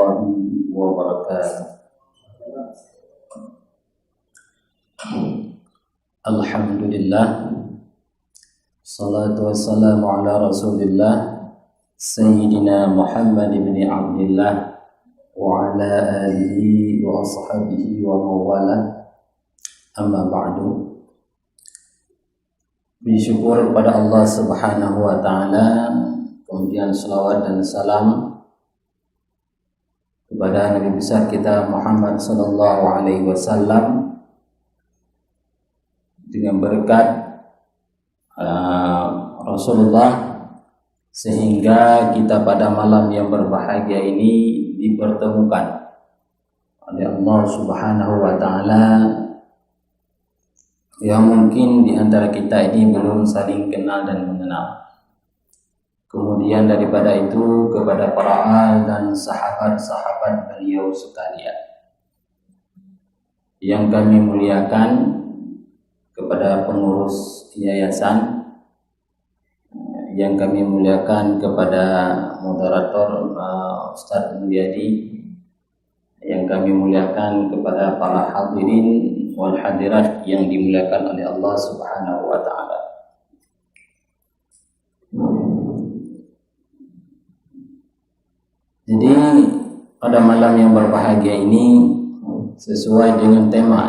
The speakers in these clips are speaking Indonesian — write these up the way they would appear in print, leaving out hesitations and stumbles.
warahmatullahi wabarakatuh. Alhamdulillah, salatu wassalamu ala rasulillah Sayyidina Muhammad bin Abdillah wa ala alihi wa ashabihi wa mawala. Amma ba'du. Bersyukur kepada Allah Subhanahu wa ta'ala, kemudian salawat dan salam kepada Nabi besar kita Muhammad sallallahu alaihi wasallam, dengan berkat Rasulullah sehingga kita pada malam yang berbahagia ini dipertemukan oleh Allah Subhanahu wa ta'ala, yang mungkin di antara kita ini belum saling kenal dan mengenal. Kemudian daripada itu kepada para ahli dan sahabat-sahabat beliau sekalian yang kami muliakan, kepada pengurus yayasan yang kami muliakan, kepada moderator Ustaz Mulyadi yang kami muliakan, kepada para hadirin wal hadirat yang dimuliakan oleh Allah Subhanahu wa ta'ala. Jadi pada malam yang berbahagia ini sesuai dengan tema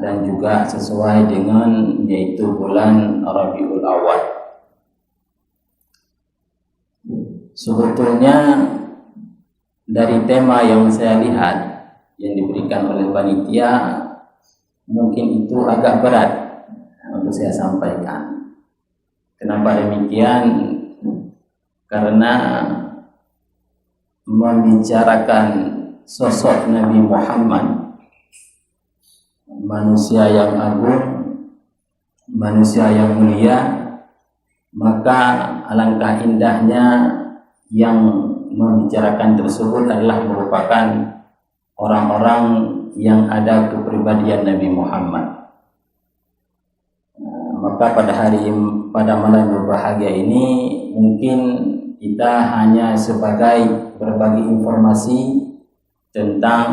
dan juga sesuai dengan yaitu bulan Rabiul Awal. Sebetulnya dari tema yang saya lihat yang diberikan oleh panitia, mungkin itu agak berat untuk saya sampaikan. Kenapa demikian? Karena membicarakan sosok Nabi Muhammad, manusia yang agung, manusia yang mulia, maka alangkah indahnya yang membicarakan tersebut adalah merupakan orang-orang yang ada kepribadian Nabi Muhammad. Maka pada malam berbahagia ini mungkin kita hanya sebagai berbagi informasi tentang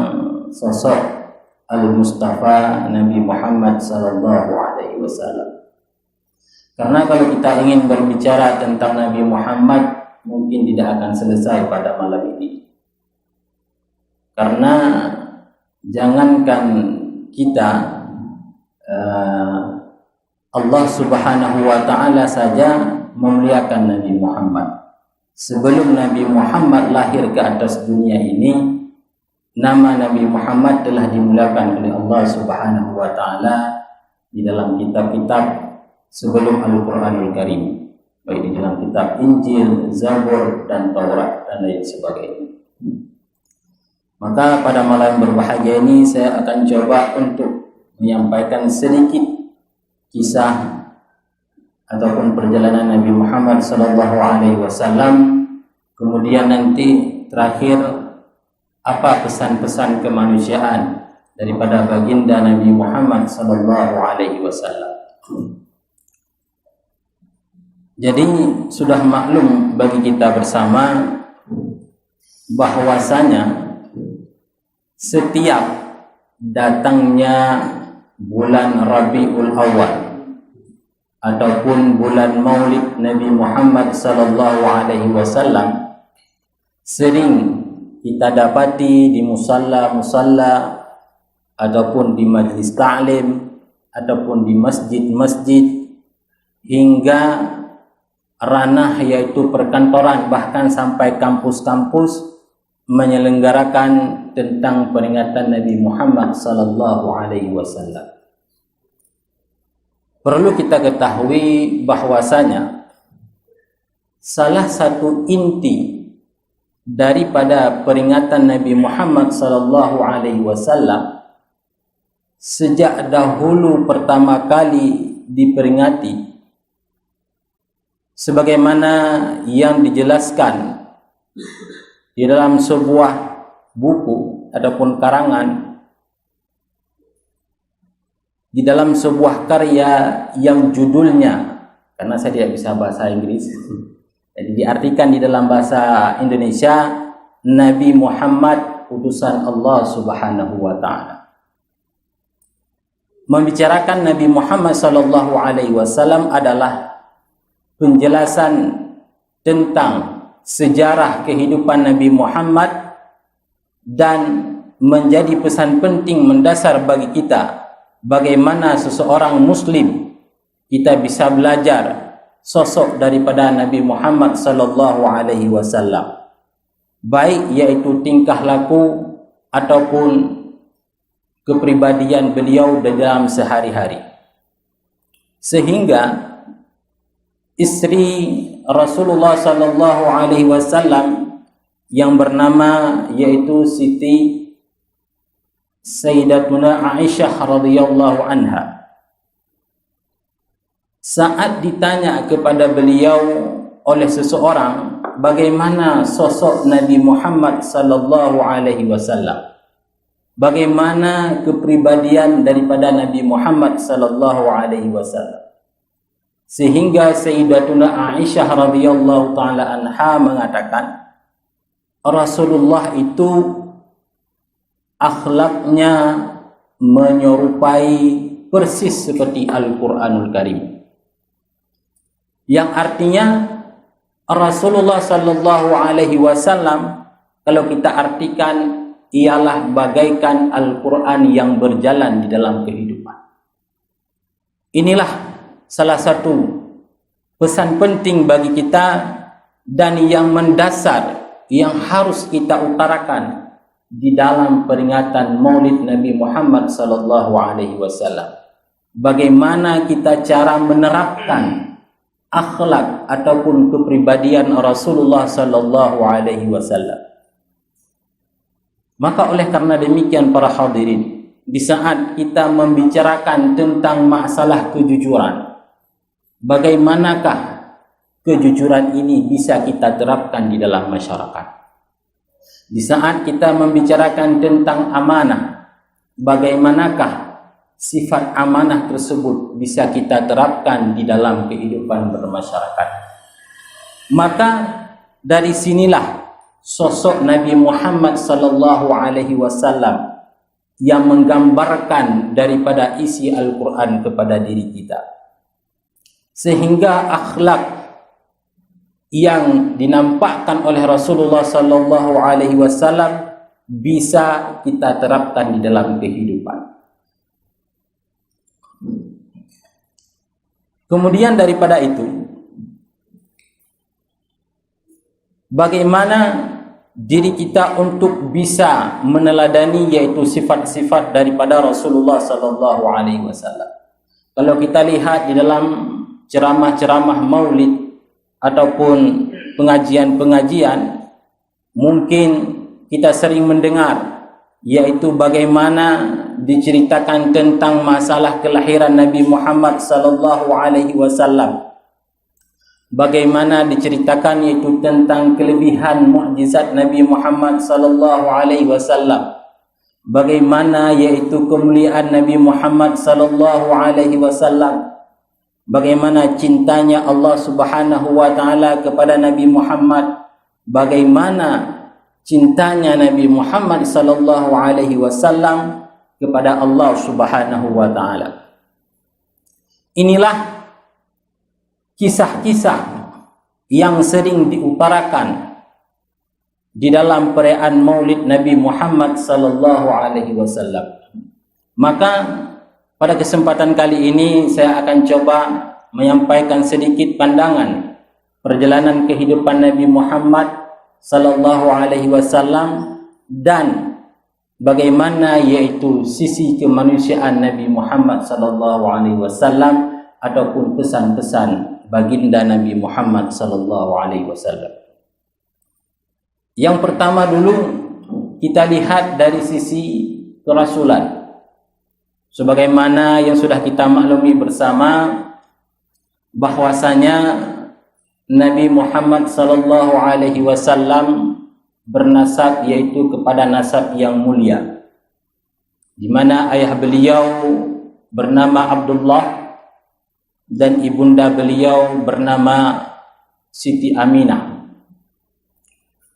sosok Al-Mustafa Nabi Muhammad sallallahu alaihi wasallam. Karena kalau kita ingin berbicara tentang Nabi Muhammad, mungkin tidak akan selesai pada malam ini. Karena jangankan kita, Allah Subhanahu wa ta'ala saja memuliakan Nabi Muhammad. Sebelum Nabi Muhammad lahir ke atas dunia ini, nama Nabi Muhammad telah dimuliakan oleh Allah Subhanahu wa ta'ala di dalam kitab-kitab sebelum Al-Quranul Karim, baik di dalam kitab Injil, Zabur, dan Taurat, dan lain sebagainya. Maka pada malam berbahagia ini saya akan coba untuk menyampaikan sedikit kisah ataupun perjalanan Nabi Muhammad sallallahu alaihi wasallam. Kemudian nanti terakhir apa pesan-pesan kemanusiaan daripada baginda Nabi Muhammad sallallahu alaihi wasallam. Jadi sudah maklum bagi kita bersama bahwasanya setiap datangnya bulan Rabiul Awal ataupun bulan Maulid Nabi Muhammad sallallahu alaihi wasallam, sering kita dapati di musalla-musalla ataupun di majlis ta'lim ataupun di masjid-masjid hingga ranah yaitu perkantoran, bahkan sampai kampus-kampus menyelenggarakan tentang peringatan Nabi Muhammad sallallahu alaihi wasallam. Perlu kita ketahui bahwasanya salah satu inti daripada peringatan Nabi Muhammad sallallahu alaihi wasallam sejak dahulu pertama kali diperingati, sebagaimana yang dijelaskan di dalam sebuah buku ataupun karangan, di dalam sebuah karya yang judulnya, karena saya tidak bisa bahasa Inggris, jadi diartikan di dalam bahasa Indonesia, Nabi Muhammad utusan Allah Subhanahu wa taala. Membicarakan Nabi Muhammad sallallahu alaihi wasallam adalah penjelasan tentang sejarah kehidupan Nabi Muhammad dan menjadi pesan penting mendasar bagi kita bagaimana seseorang muslim kita bisa belajar sosok daripada Nabi Muhammad sallallahu alaihi wasallam, baik yaitu tingkah laku ataupun kepribadian beliau dalam sehari-hari. Sehingga istri Rasulullah sallallahu alaihi wasallam yang bernama yaitu Siti Sayyidatuna Aisyah radhiyallahu anha, saat ditanya kepada beliau oleh seseorang bagaimana sosok Nabi Muhammad sallallahu alaihi wasallam, bagaimana kepribadian daripada Nabi Muhammad sallallahu alaihi wasallam, sehingga Sayyidatuna Aisyah radhiyallahu taala anha mengatakan Rasulullah itu akhlaknya menyerupai persis seperti Al-Quranul Karim, yang artinya Rasulullah sallallahu alaihi wasallam kalau kita artikan ialah bagaikan Al-Quran yang berjalan di dalam kehidupan. Inilah salah satu pesan penting bagi kita dan yang mendasar yang harus kita utarakan di dalam peringatan Maulid Nabi Muhammad sallallahu alaihi wasallam. Bagaimana kita cara menerapkan akhlak ataupun kepribadian Rasulullah sallallahu alaihi wasallam. Maka oleh karena demikian para hadirin, di saat kita membicarakan tentang masalah kejujuran, bagaimanakah kejujuran ini bisa kita terapkan di dalam masyarakat? Di saat kita membicarakan tentang amanah, bagaimanakah sifat amanah tersebut bisa kita terapkan di dalam kehidupan bermasyarakat? Maka dari sinilah sosok Nabi Muhammad sallallahu alaihi wasallam yang menggambarkan daripada isi Al-Quran kepada diri kita, sehingga akhlak yang dinampakkan oleh Rasulullah sallallahu alaihi wasallam bisa kita terapkan di dalam kehidupan. Kemudian daripada itu, bagaimana diri kita untuk bisa meneladani yaitu sifat-sifat daripada Rasulullah sallallahu alaihi wasallam. Kalau kita lihat di dalam ceramah-ceramah Maulid ataupun pengajian-pengajian, mungkin kita sering mendengar yaitu bagaimana diceritakan tentang masalah kelahiran Nabi Muhammad sallallahu alaihi wasallam. Bagaimana diceritakan yaitu tentang kelebihan mukjizat Nabi Muhammad sallallahu alaihi wasallam. Bagaimana yaitu kemuliaan Nabi Muhammad sallallahu alaihi wasallam. Bagaimana cintanya Allah Subhanahu wa taala kepada Nabi Muhammad. Bagaimana cintanya Nabi Muhammad sallallahu alaihi wasallam kepada Allah Subhanahu wa taala. Inilah kisah-kisah yang sering diutarakan di dalam perayaan Maulid Nabi Muhammad sallallahu alaihi wasallam. Maka pada kesempatan kali ini saya akan coba menyampaikan sedikit pandangan perjalanan kehidupan Nabi Muhammad sallallahu alaihi wasallam dan bagaimana yaitu sisi kemanusiaan Nabi Muhammad sallallahu alaihi wasallam ataupun pesan-pesan baginda Nabi Muhammad sallallahu alaihi wasallam. Yang pertama dulu kita lihat dari sisi kerasulan. Sebagaimana yang sudah kita maklumi bersama bahwasanya Nabi Muhammad sallallahu alaihi wasallam bernasab yaitu kepada nasab yang mulia, di mana ayah beliau bernama Abdullah dan ibunda beliau bernama Siti Aminah.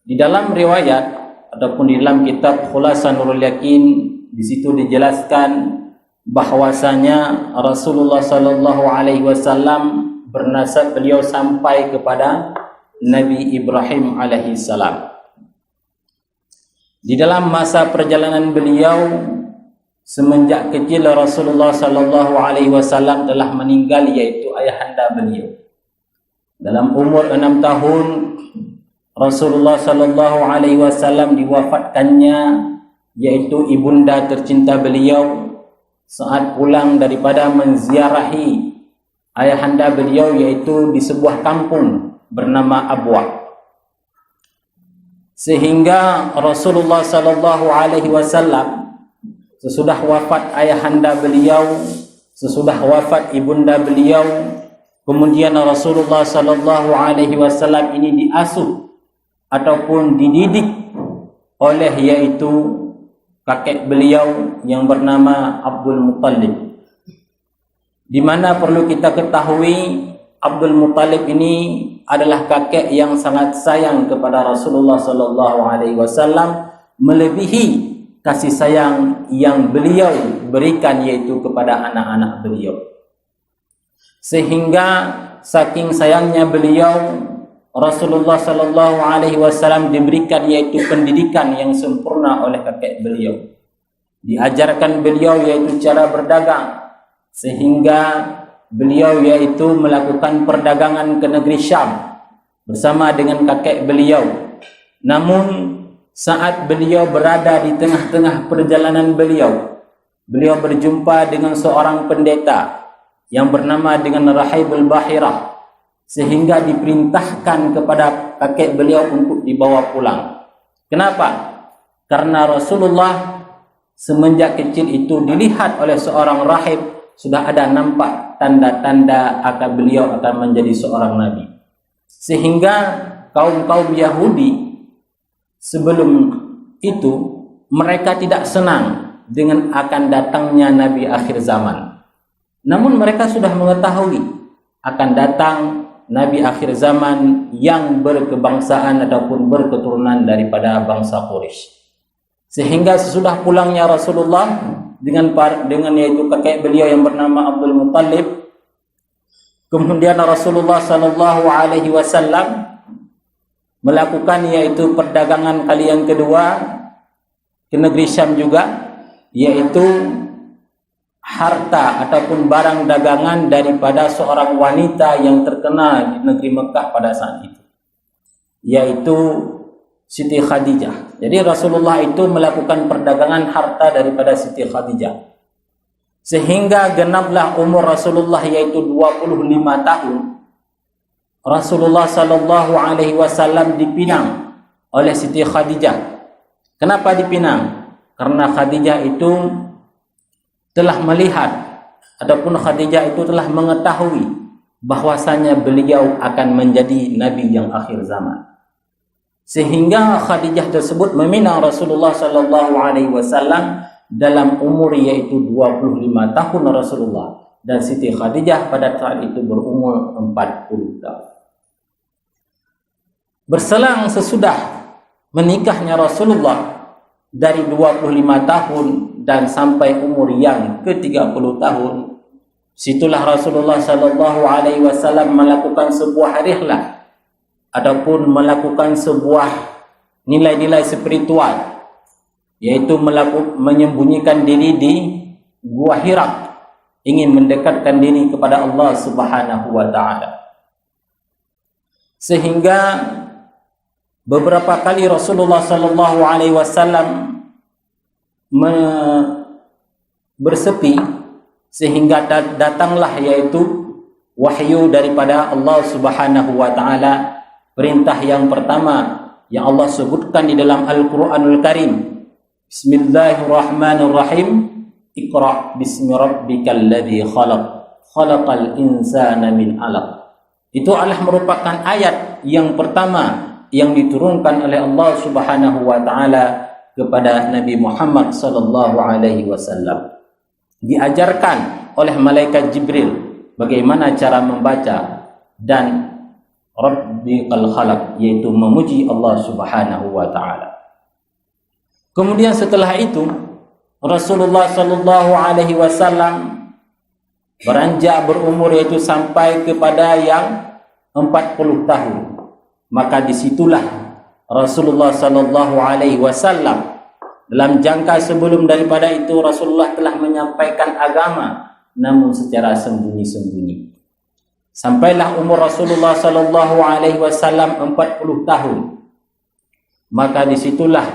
Di dalam riwayat ataupun di dalam kitab Khulasan Nurul Yakin, di situ dijelaskan bahwasanya Rasulullah sallallahu alaihi wasallam bernasab beliau sampai kepada Nabi Ibrahim alaihi salam. Di dalam masa perjalanan beliau semenjak kecil Rasulullah sallallahu alaihi wasallam telah meninggal, yaitu ayahanda beliau. Dalam umur 6 tahun Rasulullah sallallahu alaihi wasallam diwafatkannya, yaitu ibunda tercinta beliau saat pulang daripada menziarahi ayahanda beliau, yaitu di sebuah kampung bernama Abwa. Sehingga Rasulullah sallallahu alaihi wasallam sesudah wafat ayahanda beliau, sesudah wafat ibunda beliau, kemudian Rasulullah sallallahu alaihi wasallam ini diasuh ataupun dididik oleh yaitu kakek beliau yang bernama Abdul Muttalib. Di mana perlu kita ketahui, Abdul Muttalib ini adalah kakek yang sangat sayang kepada Rasulullah sallallahu alaihi wasallam, melebihi kasih sayang yang beliau berikan yaitu kepada anak-anak beliau. Sehingga saking sayangnya beliau, Rasulullah sallallahu alaihi wasallam diberikan yaitu pendidikan yang sempurna oleh kakek beliau. Diajarkan beliau yaitu cara berdagang, sehingga beliau yaitu melakukan perdagangan ke negeri Syam bersama dengan kakek beliau. Namun saat beliau berada di tengah-tengah perjalanan beliau berjumpa dengan seorang pendeta yang bernama dengan Rahibul Bahirah, sehingga diperintahkan kepada kakek beliau untuk dibawa pulang. Kenapa? Karena Rasulullah semenjak kecil itu dilihat oleh seorang rahib, sudah ada nampak tanda-tanda akan beliau akan menjadi seorang nabi. Sehingga kaum-kaum Yahudi sebelum itu mereka tidak senang dengan akan datangnya nabi akhir zaman. Namun mereka sudah mengetahui akan datang nabi akhir zaman yang berkebangsaan ataupun berketurunan daripada bangsa Quraisy. Sehingga sesudah pulangnya Rasulullah dengan yaitu kakek beliau yang bernama Abdul Muttalib, kemudian Rasulullah sallallahu alaihi wasallam melakukan yaitu perdagangan kali yang kedua ke negeri Syam juga, yaitu harta ataupun barang dagangan daripada seorang wanita yang terkenal di negeri Mekah pada saat itu, yaitu Siti Khadijah. Jadi Rasulullah itu melakukan perdagangan harta daripada Siti Khadijah, sehingga genaplah umur Rasulullah yaitu 25 tahun. Rasulullah sallallahu alaihi wasallam dipinang oleh Siti Khadijah. Kenapa dipinang? Karena Khadijah itu telah melihat ataupun Khadijah itu telah mengetahui bahwasanya beliau akan menjadi nabi yang akhir zaman. Sehingga Khadijah tersebut meminang Rasulullah sallallahu alaihi wasallam dalam umur yaitu 25 tahun Rasulullah, dan Siti Khadijah pada saat itu berumur 40 tahun. Berselang sesudah menikahnya Rasulullah dari 25 tahun dan sampai umur yang ke-30 tahun, situlah Rasulullah sallallahu alaihi wasallam melakukan sebuah rihlah ataupun melakukan sebuah nilai-nilai spiritual, yaitu menyembunyikan diri di Gua Hira, ingin mendekatkan diri kepada Allah Subhanahu wa taala. Sehingga beberapa kali Rasulullah sallallahu alaihi wasallam bersepi, sehingga datanglah yaitu wahyu daripada Allah Subhanahu wa taala. Perintah yang pertama yang Allah sebutkan di dalam Al-Qur'anul Karim, Bismillahirrahmanirrahim, Iqra bismi rabbikal ladzi khalaq, khalaqal insana min 'alaq. Itu adalah merupakan ayat yang pertama yang diturunkan oleh Allah Subhanahu wa taala kepada Nabi Muhammad sallallahu alaihi wasallam. Diajarkan oleh malaikat Jibril bagaimana cara membaca dan Rabbikal khalaq, yaitu memuji Allah Subhanahu wa taala. Kemudian setelah itu Rasulullah sallallahu alaihi wasallam beranjak berumur, yaitu sampai kepada yang 40 tahun. Maka disitulah Rasulullah sallallahu alaihi wasallam, dalam jangka sebelum daripada itu Rasulullah telah menyampaikan agama, namun secara sembunyi-sembunyi. Sampailah umur Rasulullah sallallahu alaihi wasallam 40 tahun. Maka disitulah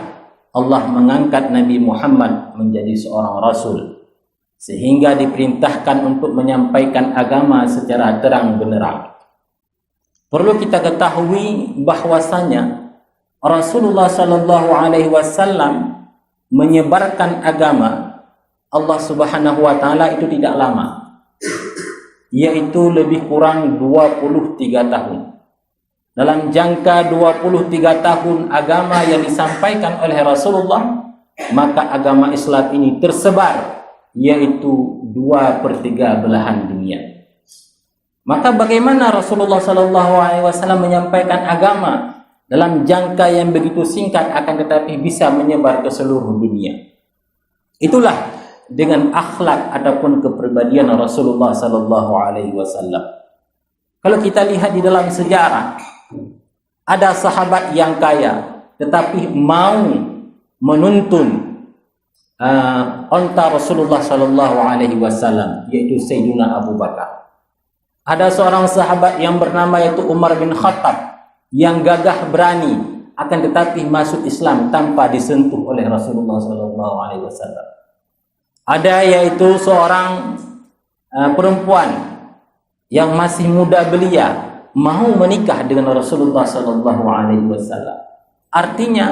Allah mengangkat Nabi Muhammad menjadi seorang Rasul, sehingga diperintahkan untuk menyampaikan agama secara terang benderang. Perlu kita ketahui bahwasanya Rasulullah sallallahu alaihi wasallam menyebarkan agama Allah Subhanahu wa taala itu tidak lama, yaitu lebih kurang 23 tahun. Dalam jangka 23 tahun agama yang disampaikan oleh Rasulullah, maka agama Islam ini tersebar, yaitu 2/3 belahan dunia. Maka bagaimana Rasulullah SAW menyampaikan agama dalam jangka yang begitu singkat akan tetapi bisa menyebar ke seluruh dunia? Itulah dengan akhlak ataupun kepribadian Rasulullah SAW. Kalau kita lihat di dalam sejarah, ada sahabat yang kaya tetapi mau menuntun onta Rasulullah SAW, yaitu Sayyidina Abu Bakar. Ada seorang sahabat yang bernama yaitu Umar bin Khattab yang gagah berani akan tetapi masuk Islam tanpa disentuh oleh Rasulullah SAW. Ada yaitu seorang perempuan yang masih muda belia mau menikah dengan Rasulullah SAW. Artinya,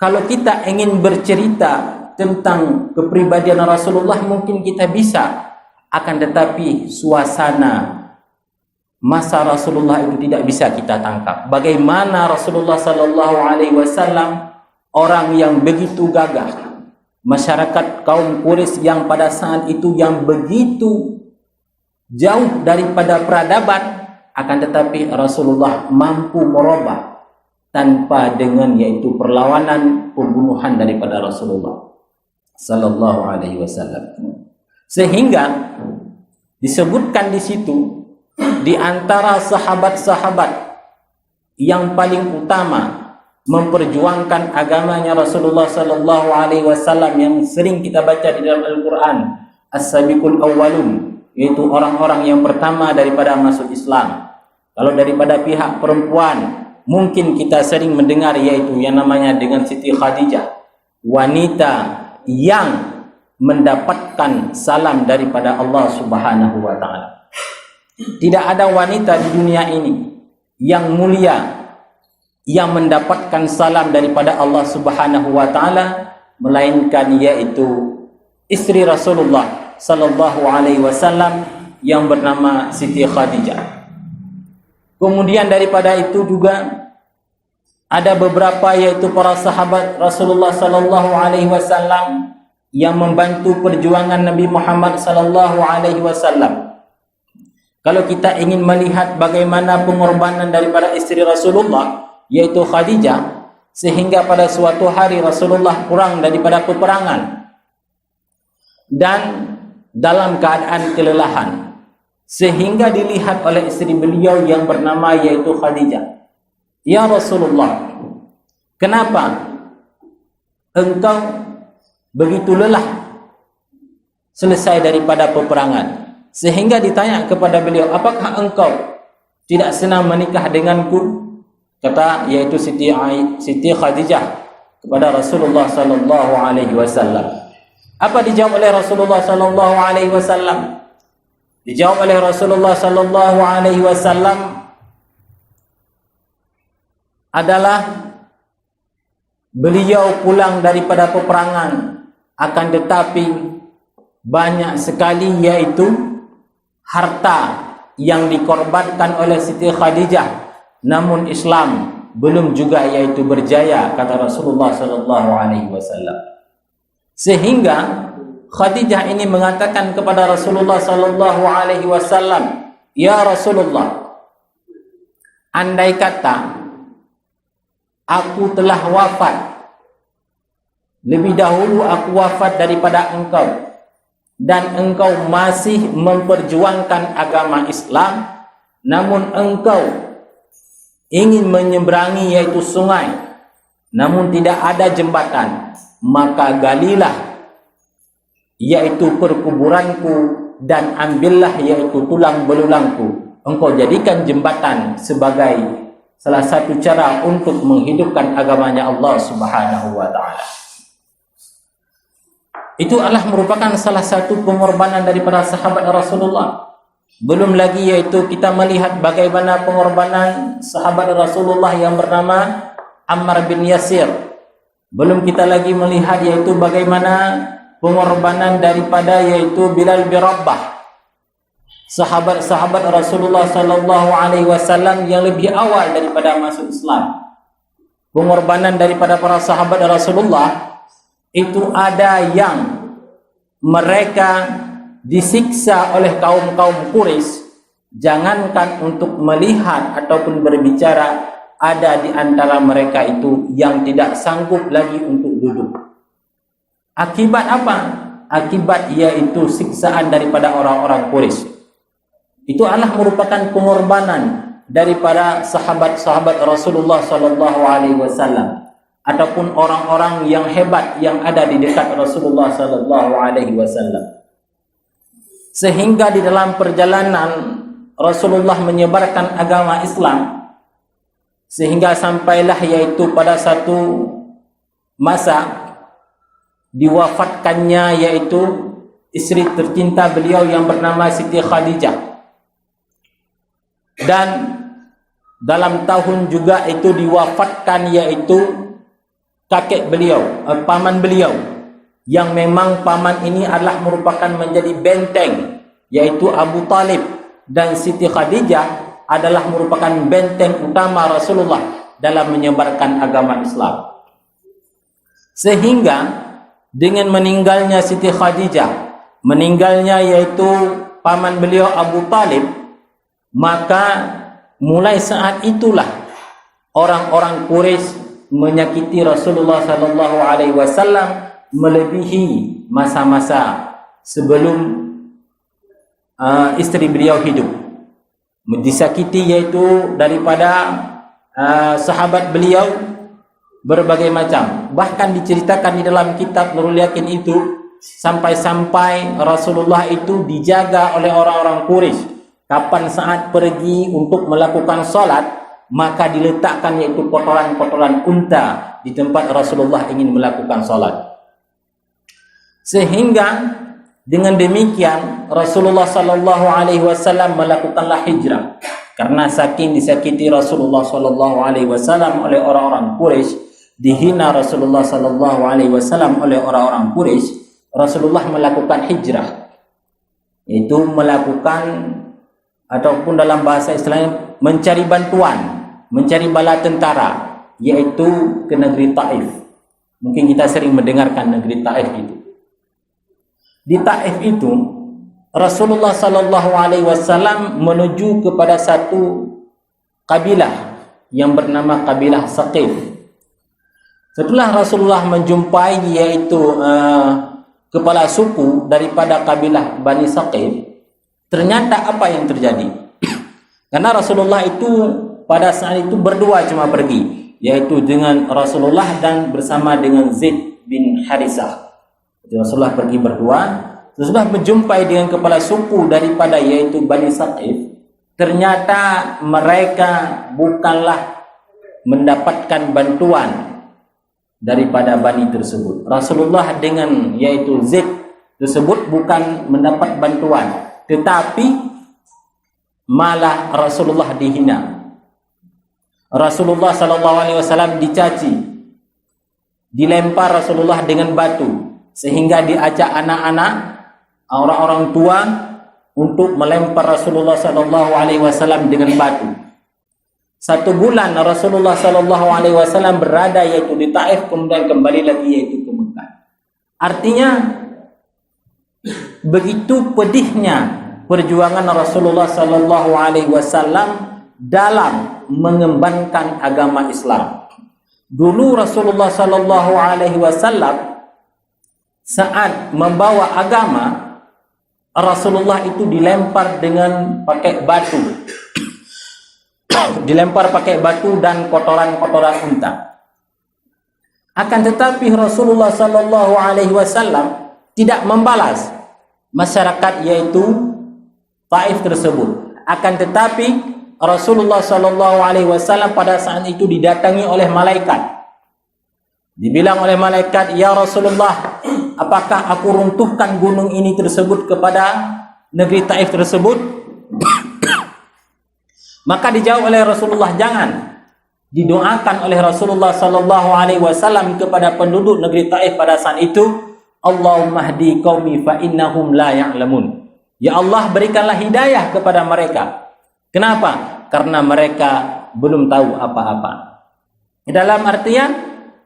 kalau kita ingin bercerita tentang kepribadian Rasulullah mungkin kita bisa, akan tetapi suasana masa Rasulullah itu tidak bisa kita tangkap. Bagaimana Rasulullah SAW orang yang begitu gagah, masyarakat kaum Quraisy yang pada saat itu yang begitu jauh daripada peradaban, akan tetapi Rasulullah mampu merubah tanpa dengan yaitu perlawanan, pembunuhan daripada Rasulullah sallallahu alaihi wasallam. Sehingga disebutkan di situ di antara sahabat-sahabat yang paling utama memperjuangkan agamanya Rasulullah sallallahu alaihi wasallam yang sering kita baca di dalam Al-Qur'an, as-sabiqul awwalun, yaitu orang-orang yang pertama daripada masuk Islam. Kalau daripada pihak perempuan, mungkin kita sering mendengar yaitu yang namanya dengan Siti Khadijah, wanita yang mendapatkan salam daripada Allah Subhanahu wa taala. Tidak ada wanita di dunia ini yang mulia yang mendapatkan salam daripada Allah Subhanahu wa taala melainkan yaitu istri Rasulullah sallallahu alaihi wasallam yang bernama Siti Khadijah. Kemudian daripada itu juga ada beberapa yaitu para sahabat Rasulullah sallallahu alaihi wasallam yang membantu perjuangan Nabi Muhammad sallallahu alaihi wasallam. Kalau kita ingin melihat bagaimana pengorbanan daripada istri Rasulullah yaitu Khadijah, sehingga pada suatu hari Rasulullah pulang daripada peperangan dan dalam keadaan kelelahan, sehingga dilihat oleh istri beliau yang bernama yaitu Khadijah, "Ya Rasulullah, kenapa engkau begitu lelah selesai daripada peperangan?" Sehingga ditanya kepada beliau, "Apakah engkau tidak senang menikah denganku?" Kata yaitu Siti Khadijah kepada Rasulullah sallallahu alaihi wasallam. Apa dijawab oleh Rasulullah sallallahu alaihi wasallam? Dijawab oleh Rasulullah sallallahu alaihi wasallam adalah beliau pulang daripada peperangan, akan tetapi banyak sekali yaitu harta yang dikorbankan oleh Siti Khadijah, namun Islam belum juga yaitu berjaya, kata Rasulullah sallallahu alaihi wasallam. Sehingga Khadijah ini mengatakan kepada Rasulullah sallallahu alaihi wasallam, "Ya Rasulullah, andai kata aku telah wafat lebih dahulu aku wafat daripada engkau, dan engkau masih memperjuangkan agama Islam, namun engkau ingin menyeberangi yaitu sungai, namun tidak ada jembatan, maka galilah yaitu perkuburanku dan ambillah yaitu tulang belulangku. Engkau jadikan jembatan sebagai salah satu cara untuk menghidupkan agamanya Allah Subhanahu wa taala. Itu adalah merupakan salah satu pengorbanan daripada sahabat Rasulullah. Belum lagi yaitu kita melihat bagaimana pengorbanan sahabat Rasulullah yang bernama Ammar bin Yasir. Belum kita lagi melihat yaitu bagaimana pengorbanan daripada yaitu Bilal bin Rabah, sahabat-sahabat Rasulullah sallallahu alaihi wasallam yang lebih awal daripada masuk Islam. Pengorbanan daripada para sahabat Rasulullah itu ada yang mereka disiksa oleh kaum-kaum Quraisy, jangankan untuk melihat ataupun berbicara, ada di antara mereka itu yang tidak sanggup lagi untuk duduk. Akibat apa? Akibat yaitu siksaan daripada orang-orang Quraisy. Itu adalah merupakan pengorbanan daripada sahabat-sahabat Rasulullah sallallahu alaihi wasallam ataupun orang-orang yang hebat yang ada di dekat Rasulullah sallallahu alaihi wasallam. Sehingga di dalam perjalanan Rasulullah menyebarkan agama Islam, sehingga sampailah yaitu pada satu masa diwafatkannya yaitu istri tercinta beliau yang bernama Siti Khadijah. Dan dalam tahun juga itu diwafatkan yaitu kakek beliau, paman beliau, yang memang paman ini adalah merupakan menjadi benteng, yaitu Abu Talib, dan Siti Khadijah adalah merupakan benteng utama Rasulullah dalam menyebarkan agama Islam. Sehingga dengan meninggalnya Siti Khadijah, meninggalnya yaitu paman beliau Abu Talib, maka mulai saat itulah orang-orang Quraisy menyakiti Rasulullah sallallahu alaihi wasallam melebihi masa-masa sebelum istri beliau hidup. Disakiti yaitu daripada sahabat beliau berbagai macam. Bahkan diceritakan di dalam kitab Nurul Yakin itu sampai-sampai Rasulullah itu dijaga oleh orang-orang Quraisy. Kapan saat pergi untuk melakukan salat, maka diletakkan yaitu kotoran-kotoran unta di tempat Rasulullah ingin melakukan salat. Sehingga dengan demikian Rasulullah sallallahu alaihi wasallam melakukanlah hijrah, karena saking disakiti Rasulullah sallallahu alaihi wasallam oleh orang-orang Quraisy, dihina Rasulullah sallallahu alaihi wasallam oleh orang-orang Quraisy, Rasulullah melakukan hijrah, yaitu melakukan ataupun dalam bahasa Islam mencari bantuan, mencari bala tentara, yaitu ke negeri Taif. Mungkin kita sering mendengarkan negeri Taif itu. Di Taif itu Rasulullah sallallahu alaihi wasallam menuju kepada satu kabilah yang bernama kabilah Saqif. Setelah Rasulullah menjumpai yaitu kepala suku daripada kabilah Bani Saqif, ternyata apa yang terjadi? Karena Rasulullah itu pada saat itu berdua cuma pergi, yaitu dengan Rasulullah dan bersama dengan Zaid bin Harisah. Rasulullah pergi berdua, setelah menjumpai dengan kepala suku daripada yaitu Bani Saqif, ternyata mereka bukanlah mendapatkan bantuan daripada Bani tersebut. Rasulullah dengan yaitu Zaid tersebut bukan mendapat bantuan, tetapi malah Rasulullah dihina. Rasulullah sallallahu alaihi wasallam dicaci, dilempar Rasulullah dengan batu, sehingga diajak anak-anak, orang-orang tua untuk melempar Rasulullah sallallahu alaihi wasallam dengan batu. 1 bulan Rasulullah sallallahu alaihi wasallam berada yaitu di Taif, kemudian kembali lagi yaitu ke Mekah. Artinya begitu pedihnya perjuangan Rasulullah sallallahu alaihi wasallam dalam mengembangkan agama Islam. Dulu Rasulullah sallallahu alaihi wasallam saat membawa agama, Rasulullah itu dilempar dengan pakai batu. Dilempar pakai batu dan kotoran-kotoran unta. Akan tetapi Rasulullah sallallahu alaihi wasallam tidak membalas masyarakat yaitu Taif tersebut. Akan tetapi Rasulullah sallallahu alaihi wasallam pada saat itu didatangi oleh malaikat. Dibilang oleh malaikat, "Ya Rasulullah, apakah aku runtuhkan gunung ini tersebut kepada negeri Taif tersebut?" Maka dijawab oleh Rasulullah, "Jangan." Didoakan oleh Rasulullah sallallahu alaihi wasallam kepada penduduk negeri Taif pada saat itu, "Allahumma hdi qaumi fa innahum la ya'lamun." Ya Allah, berikanlah hidayah kepada mereka. Kenapa? Karena mereka belum tahu apa-apa. Dalam artian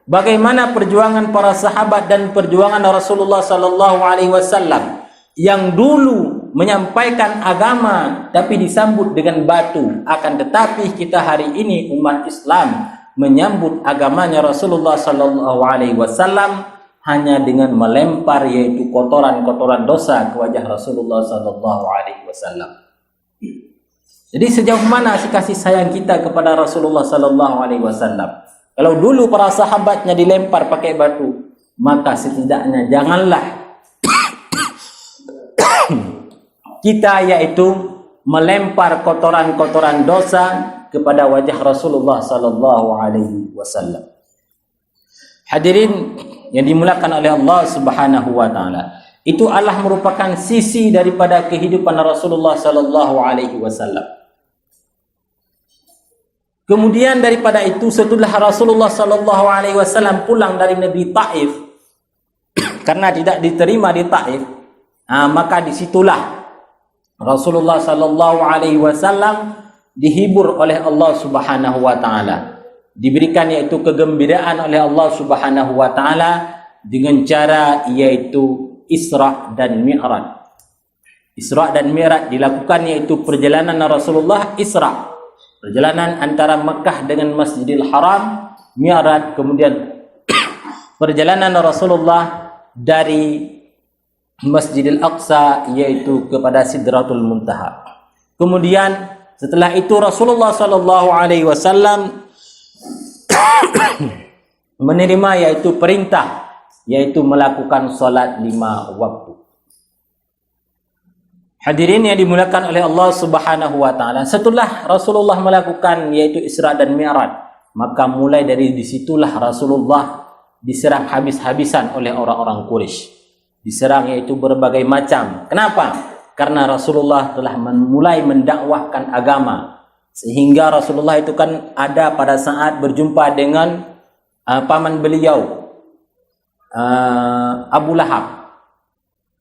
bagaimana perjuangan para sahabat dan perjuangan Rasulullah sallallahu alaihi wasallam yang dulu menyampaikan agama tapi disambut dengan batu. Akan tetapi kita hari ini umat Islam menyambut agamanya Rasulullah sallallahu alaihi wasallam hanya dengan melempar yaitu kotoran-kotoran dosa ke wajah Rasulullah sallallahu alaihi wasallam. Jadi sejauh mana sih kasih sayang kita kepada Rasulullah sallallahu alaihi wasallam? Kalau dulu para sahabatnya dilempar pakai batu, maka setidaknya janganlah kita yaitu melempar kotoran-kotoran dosa kepada wajah Rasulullah sallallahu alaihi wasallam. Hadirin yang dimuliakan oleh Allah Subhanahu wa taala, itu adalah merupakan sisi daripada kehidupan Rasulullah sallallahu alaihi wasallam. Kemudian daripada itu, setelah Rasulullah sallallahu alaihi wasallam pulang dari negeri Taif karena tidak diterima di Taif, maka disitulah Rasulullah sallallahu alaihi wasallam dihibur oleh Allah Subhanahu wa taala. Diberikan yaitu kegembiraan oleh Allah Subhanahu wa taala dengan cara yaitu Isra dan Mi'raj. Isra dan Mi'raj dilakukan yaitu perjalanan Rasulullah Isra, perjalanan antara Mekah dengan Masjidil Haram. Mi'raj kemudian perjalanan Rasulullah dari Masjidil Aqsa yaitu kepada Sidratul Muntaha. Kemudian setelah itu Rasulullah sallallahu alaihi wasallam menerima yaitu perintah yaitu melakukan salat 5 waktu. Hadirin yang dimuliakan oleh Allah Subhanahu wa taala, setelah Rasulullah melakukan yaitu Isra dan Mi'raj, maka mulai dari disitulah Rasulullah diserang habis-habisan oleh orang-orang Quraisy. Diserang yaitu berbagai macam. Kenapa? Karena Rasulullah telah mulai mendakwahkan agama, sehingga Rasulullah itu kan ada pada saat berjumpa dengan paman beliau Abu Lahab.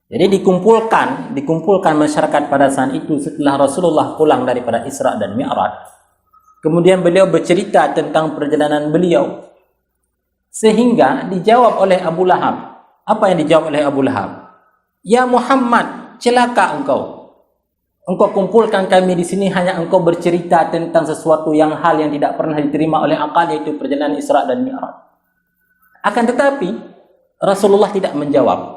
Jadi dikumpulkan masyarakat pada saat itu setelah Rasulullah pulang daripada Isra dan Mi'raj. Kemudian beliau bercerita tentang perjalanan beliau, sehingga dijawab oleh Abu Lahab. Apa yang dijawab oleh Abu Lahab? "Ya Muhammad, celaka engkau. Engkau kumpulkan kami di sini hanya engkau bercerita tentang sesuatu hal yang tidak pernah diterima oleh akal, yaitu perjalanan Isra dan Mi'raj." Akan tetapi Rasulullah tidak menjawab.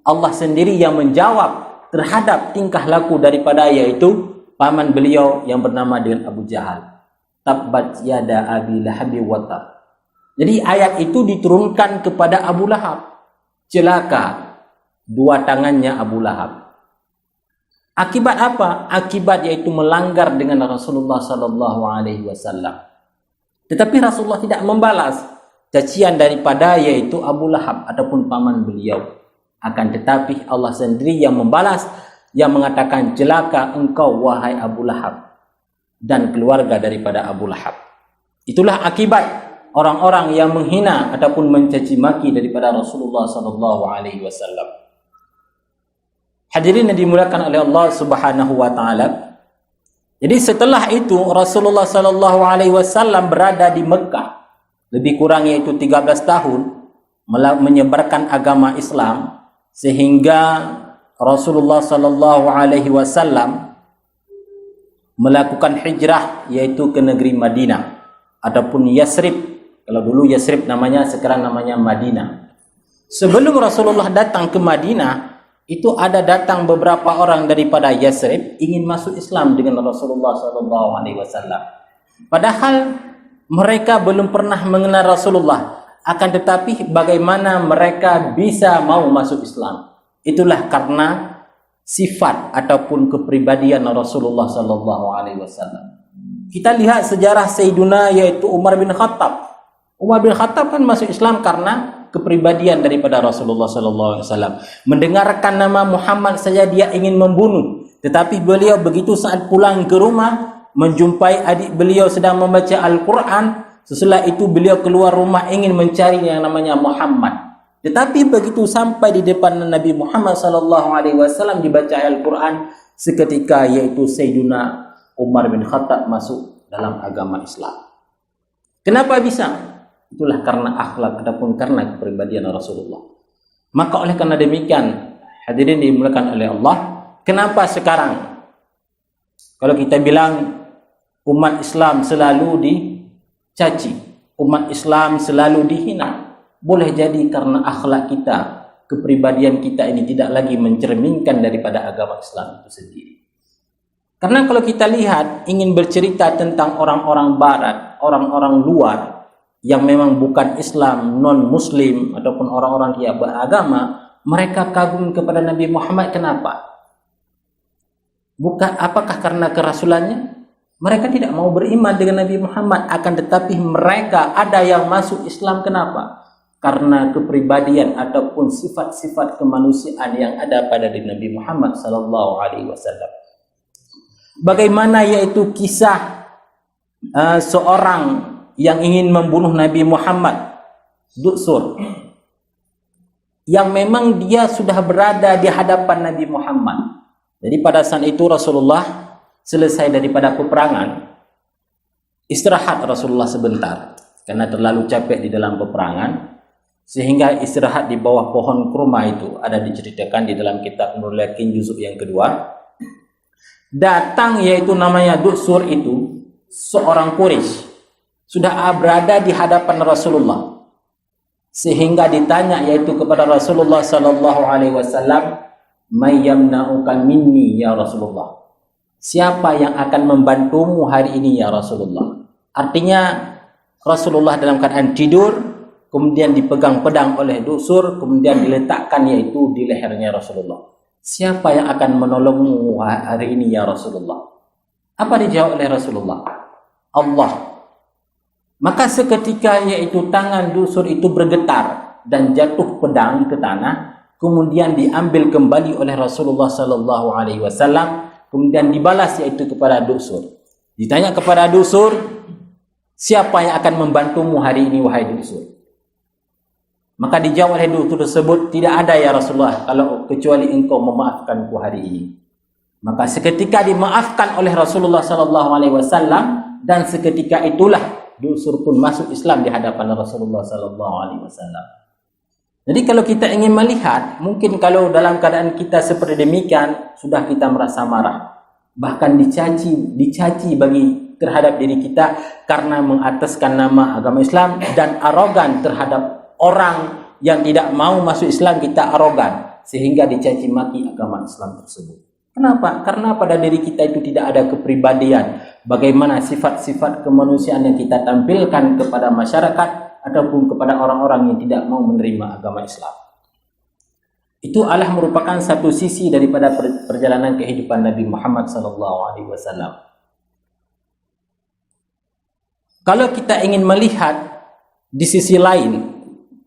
Allah sendiri yang menjawab terhadap tingkah laku daripada yaitu paman beliau yang bernama dengan Abu Jahal. Tabbat yada abi lahabi wa tab. Jadi ayat itu diturunkan kepada Abu Lahab. Celaka dua tangannya Abu Lahab. Akibat apa? Akibat yaitu melanggar dengan Rasulullah sallallahu alaihi wasallam. Tetapi Rasulullah tidak membalas cacian daripada yaitu Abu Lahab ataupun paman beliau. Akan tetapi Allah sendiri yang membalas, yang mengatakan, "Celaka engkau wahai Abu Lahab dan keluarga daripada Abu Lahab." Itulah akibat orang-orang yang menghina ataupun mencaci maki daripada Rasulullah sallallahu alaihi wasallam. Hadirin yang dimuliakan oleh Allah Subhanahu wa taala. Jadi setelah itu Rasulullah sallallahu alaihi wasallam berada di Mekah lebih kurang yaitu 13 tahun menyebarkan agama Islam, sehingga Rasulullah sallallahu alaihi wasallam melakukan hijrah yaitu ke negeri Madinah ataupun Yasrib. Kalau dulu Yasrib namanya, sekarang namanya Madinah. Sebelum Rasulullah datang ke Madinah, itu ada datang beberapa orang daripada Yasrib ingin masuk Islam dengan Rasulullah SAW. Padahal mereka belum pernah mengenal Rasulullah, akan tetapi bagaimana mereka bisa mau masuk Islam? Itulah karena sifat ataupun kepribadian Rasulullah SAW. Kita lihat sejarah Sayyiduna yaitu Umar bin Khattab. Umar bin Khattab kan masuk Islam karena kepribadian daripada Rasulullah SAW. Mendengarkan nama Muhammad saja dia ingin membunuh. Tetapi beliau begitu saat pulang ke rumah, menjumpai adik beliau sedang membaca Al-Quran. Setelah itu beliau keluar rumah ingin mencari yang namanya Muhammad. Tetapi begitu sampai di depan Nabi Muhammad SAW dibaca Al-Quran, seketika yaitu Sayyiduna Umar bin Khattab masuk dalam agama Islam. Kenapa bisa? Itulah karena akhlak ataupun karena kepribadian Rasulullah. Maka oleh karena demikian, hadirin dimuliakan oleh Allah, kenapa sekarang kalau kita bilang umat Islam selalu dicaci, umat Islam selalu dihina, boleh jadi karena akhlak kita, kepribadian kita ini tidak lagi mencerminkan daripada agama Islam itu sendiri. Karena kalau kita lihat, ingin bercerita tentang orang-orang barat, orang-orang luar yang memang bukan Islam, non-Muslim ataupun orang-orang yang beragama, mereka kagum kepada Nabi Muhammad. Kenapa? Bukan apakah karena kerasulannya? Mereka tidak mau beriman dengan Nabi Muhammad, akan tetapi mereka ada yang masuk Islam. Kenapa? Karena kepribadian ataupun sifat-sifat kemanusiaan yang ada pada diri Nabi Muhammad SAW. Bagaimana yaitu kisah seorang yang ingin membunuh Nabi Muhammad, Dutsur, yang memang dia sudah berada di hadapan Nabi Muhammad. Jadi pada saat itu Rasulullah selesai daripada peperangan, istirahat Rasulullah sebentar karena terlalu capek di dalam peperangan, sehingga istirahat di bawah pohon kurma. Itu ada diceritakan di dalam kitab Nurul Yakin juzuk yang kedua. Datang yaitu namanya Dutsur, itu seorang Quraisy, sudah berada di hadapan Rasulullah, sehingga ditanya yaitu kepada Rasulullah SAW, "May yamna'uka minni ya Rasulullah?" Siapa yang akan membantumu hari ini ya Rasulullah? Artinya Rasulullah dalam keadaan tidur, kemudian dipegang pedang oleh Dutsur, kemudian diletakkan yaitu di lehernya Rasulullah. Siapa yang akan menolongmu hari ini ya Rasulullah? Apa dijawab oleh Rasulullah? Allah. Maka seketika yaitu tangan Dutsur itu bergetar dan jatuh pedang ke tanah, kemudian diambil kembali oleh Rasulullah SAW, kemudian dibalas yaitu kepada Dutsur. Ditanya kepada Dutsur, siapa yang akan membantumu hari ini wahai Dutsur? Maka dijawab oleh Dutsur tersebut, tidak ada ya Rasulullah, kalau kecuali engkau memaafkanku hari ini. Maka seketika dimaafkan oleh Rasulullah SAW, dan seketika itulah Dutsur pun masuk Islam di hadapan Rasulullah SAW. Jadi kalau kita ingin melihat, mungkin kalau dalam keadaan kita seperti demikian, sudah kita merasa marah, bahkan dicaci bagi terhadap diri kita karena mengataskan nama agama Islam, dan arogan terhadap orang yang tidak mau masuk Islam, kita arogan sehingga dicaci maki agama Islam tersebut. Kenapa? Karena pada diri kita itu tidak ada kepribadian. Bagaimana sifat-sifat kemanusiaan yang kita tampilkan kepada masyarakat ataupun kepada orang-orang yang tidak mau menerima agama Islam. Itu adalah merupakan satu sisi daripada perjalanan kehidupan Nabi Muhammad SAW. Kalau kita ingin melihat di sisi lain,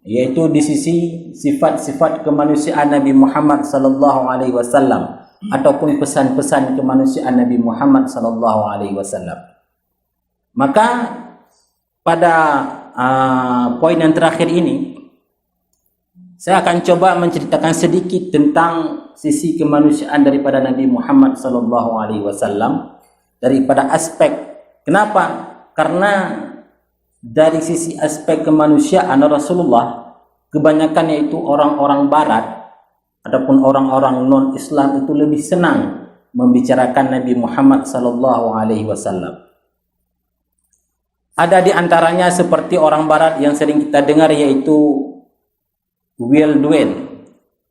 yaitu di sisi sifat-sifat kemanusiaan Nabi Muhammad SAW ataupun pesan-pesan kemanusiaan Nabi Muhammad SAW, maka pada poin yang terakhir ini saya akan coba menceritakan sedikit tentang sisi kemanusiaan daripada Nabi Muhammad SAW daripada aspek. Kenapa? Karena dari sisi aspek kemanusiaan Rasulullah, kebanyakan yaitu orang-orang barat ataupun orang-orang non-Islam itu lebih senang membicarakan Nabi Muhammad SAW. Ada di antaranya seperti orang barat yang sering kita dengar, yaitu Will Duane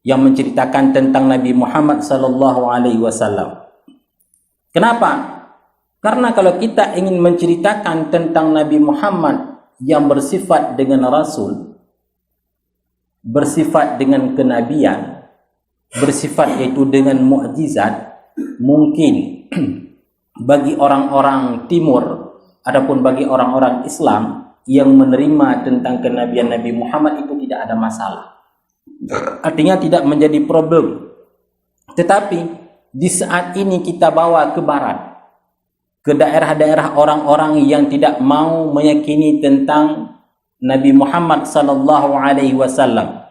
yang menceritakan tentang Nabi Muhammad sallallahu alaihi wasallam. Kenapa? Karena kalau kita ingin menceritakan tentang Nabi Muhammad yang bersifat dengan rasul, bersifat dengan kenabian, bersifat yaitu dengan mukjizat, mungkin bagi orang-orang timur ataupun bagi orang-orang Islam yang menerima tentang kenabian Nabi Muhammad itu tidak ada masalah. Artinya tidak menjadi problem. Tetapi di saat ini kita bawa ke barat, ke daerah-daerah orang-orang yang tidak mau meyakini tentang Nabi Muhammad sallallahu alaihi wasallam.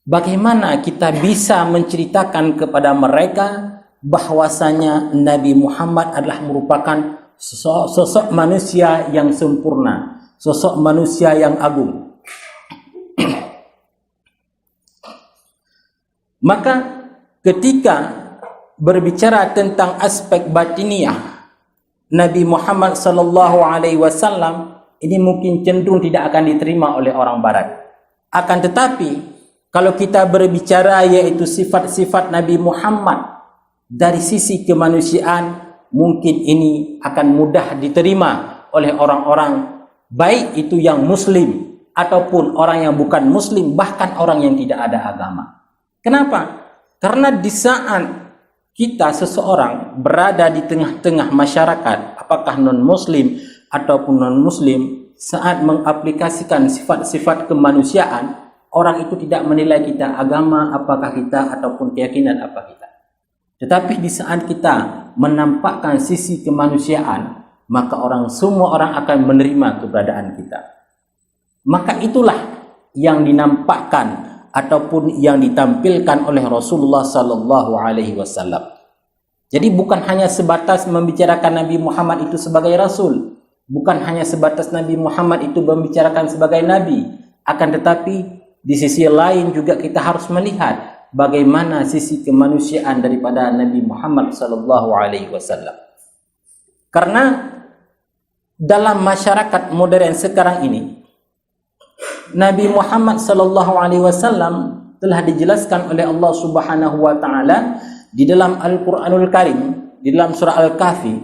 Bagaimana kita bisa menceritakan kepada mereka bahwasanya Nabi Muhammad adalah merupakan sosok manusia yang sempurna, sosok manusia yang agung. Maka ketika berbicara tentang aspek batiniah Nabi Muhammad sallallahu alaihi wasallam, ini mungkin cenderung tidak akan diterima oleh orang barat. Akan tetapi kalau kita berbicara yaitu sifat-sifat Nabi Muhammad dari sisi kemanusiaan, mungkin ini akan mudah diterima oleh orang-orang, baik itu yang muslim ataupun orang yang bukan muslim, bahkan orang yang tidak ada agama. Kenapa? Karena di saat kita seseorang berada di tengah-tengah masyarakat, apakah non-muslim ataupun non-muslim, saat mengaplikasikan sifat-sifat kemanusiaan, orang itu tidak menilai kita agama apakah kita ataupun keyakinan apa kita. Tetapi di saat kita menampakkan sisi kemanusiaan, maka semua orang akan menerima keberadaan kita. Maka itulah yang dinampakkan ataupun yang ditampilkan oleh Rasulullah sallallahu alaihi wasallam. Jadi bukan hanya sebatas membicarakan Nabi Muhammad itu sebagai rasul, bukan hanya sebatas Nabi Muhammad itu membicarakan sebagai nabi, akan tetapi di sisi lain juga kita harus melihat bagaimana sisi kemanusiaan daripada Nabi Muhammad sallallahu alaihi wasallam. Karena dalam masyarakat modern sekarang ini, Nabi Muhammad sallallahu alaihi wasallam telah dijelaskan oleh Allah Subhanahu wa taala di dalam Al-Qur'anul Karim, di dalam surah Al-Kahfi,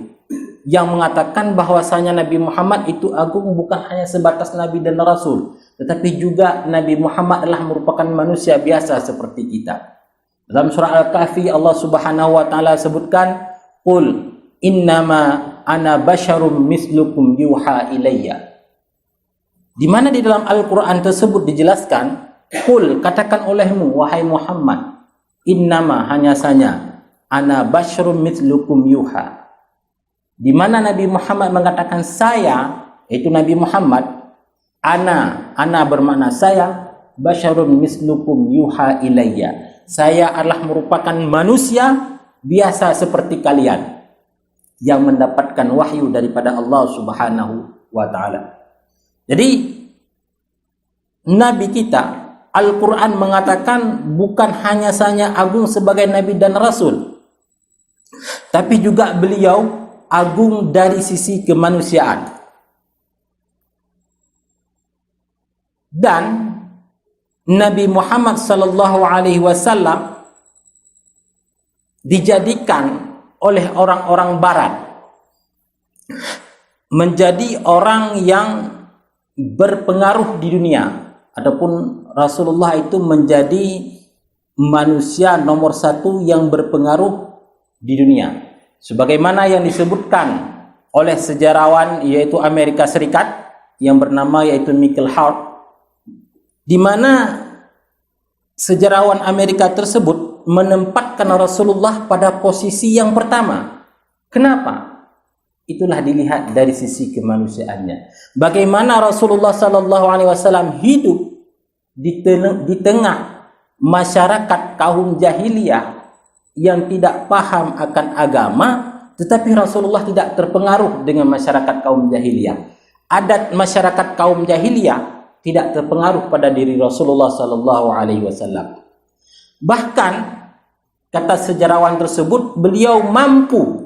yang mengatakan bahwasanya Nabi Muhammad itu agung bukan hanya sebatas nabi dan rasul, tetapi juga Nabi Muhammad adalah merupakan manusia biasa seperti kita. Dalam surah Al-Kahfi Allah Subhanahu wa taala sebutkan, "Qul innama ana basyarum mislukum yuha ilayya." Di mana di dalam Al-Quran tersebut dijelaskan, "Qul," katakan olehmu wahai Muhammad, "innama," hanya saja, "ana basyarum mislukum yuha." Di mana Nabi Muhammad mengatakan saya, yaitu Nabi Muhammad, ana bermakna saya, basyarum mislukum yuha ilayya. Saya adalah merupakan manusia biasa seperti kalian yang mendapatkan wahyu daripada Allah Subhanahu wa taala. Jadi Nabi kita, Al-Quran mengatakan bukan hanya saja agung sebagai Nabi dan Rasul, tapi juga beliau agung dari sisi kemanusiaan. Dan Nabi Muhammad sallallahu alaihi wasallam dijadikan oleh orang-orang barat menjadi orang yang berpengaruh di dunia, ataupun Rasulullah itu menjadi manusia nomor satu yang berpengaruh di dunia, sebagaimana yang disebutkan oleh sejarawan yaitu Amerika Serikat yang bernama yaitu Michael Hart, di mana sejarawan Amerika tersebut menempatkan Rasulullah pada posisi yang pertama. Kenapa? Itulah dilihat dari sisi kemanusiaannya. Bagaimana Rasulullah sallallahu alaihi wasallam hidup di tengah masyarakat kaum jahiliyah yang tidak paham akan agama, tetapi Rasulullah tidak terpengaruh dengan masyarakat kaum jahiliyah. Adat masyarakat kaum jahiliyah tidak terpengaruh pada diri Rasulullah sallallahu alaihi wasallam. Bahkan kata sejarawan tersebut, beliau mampu,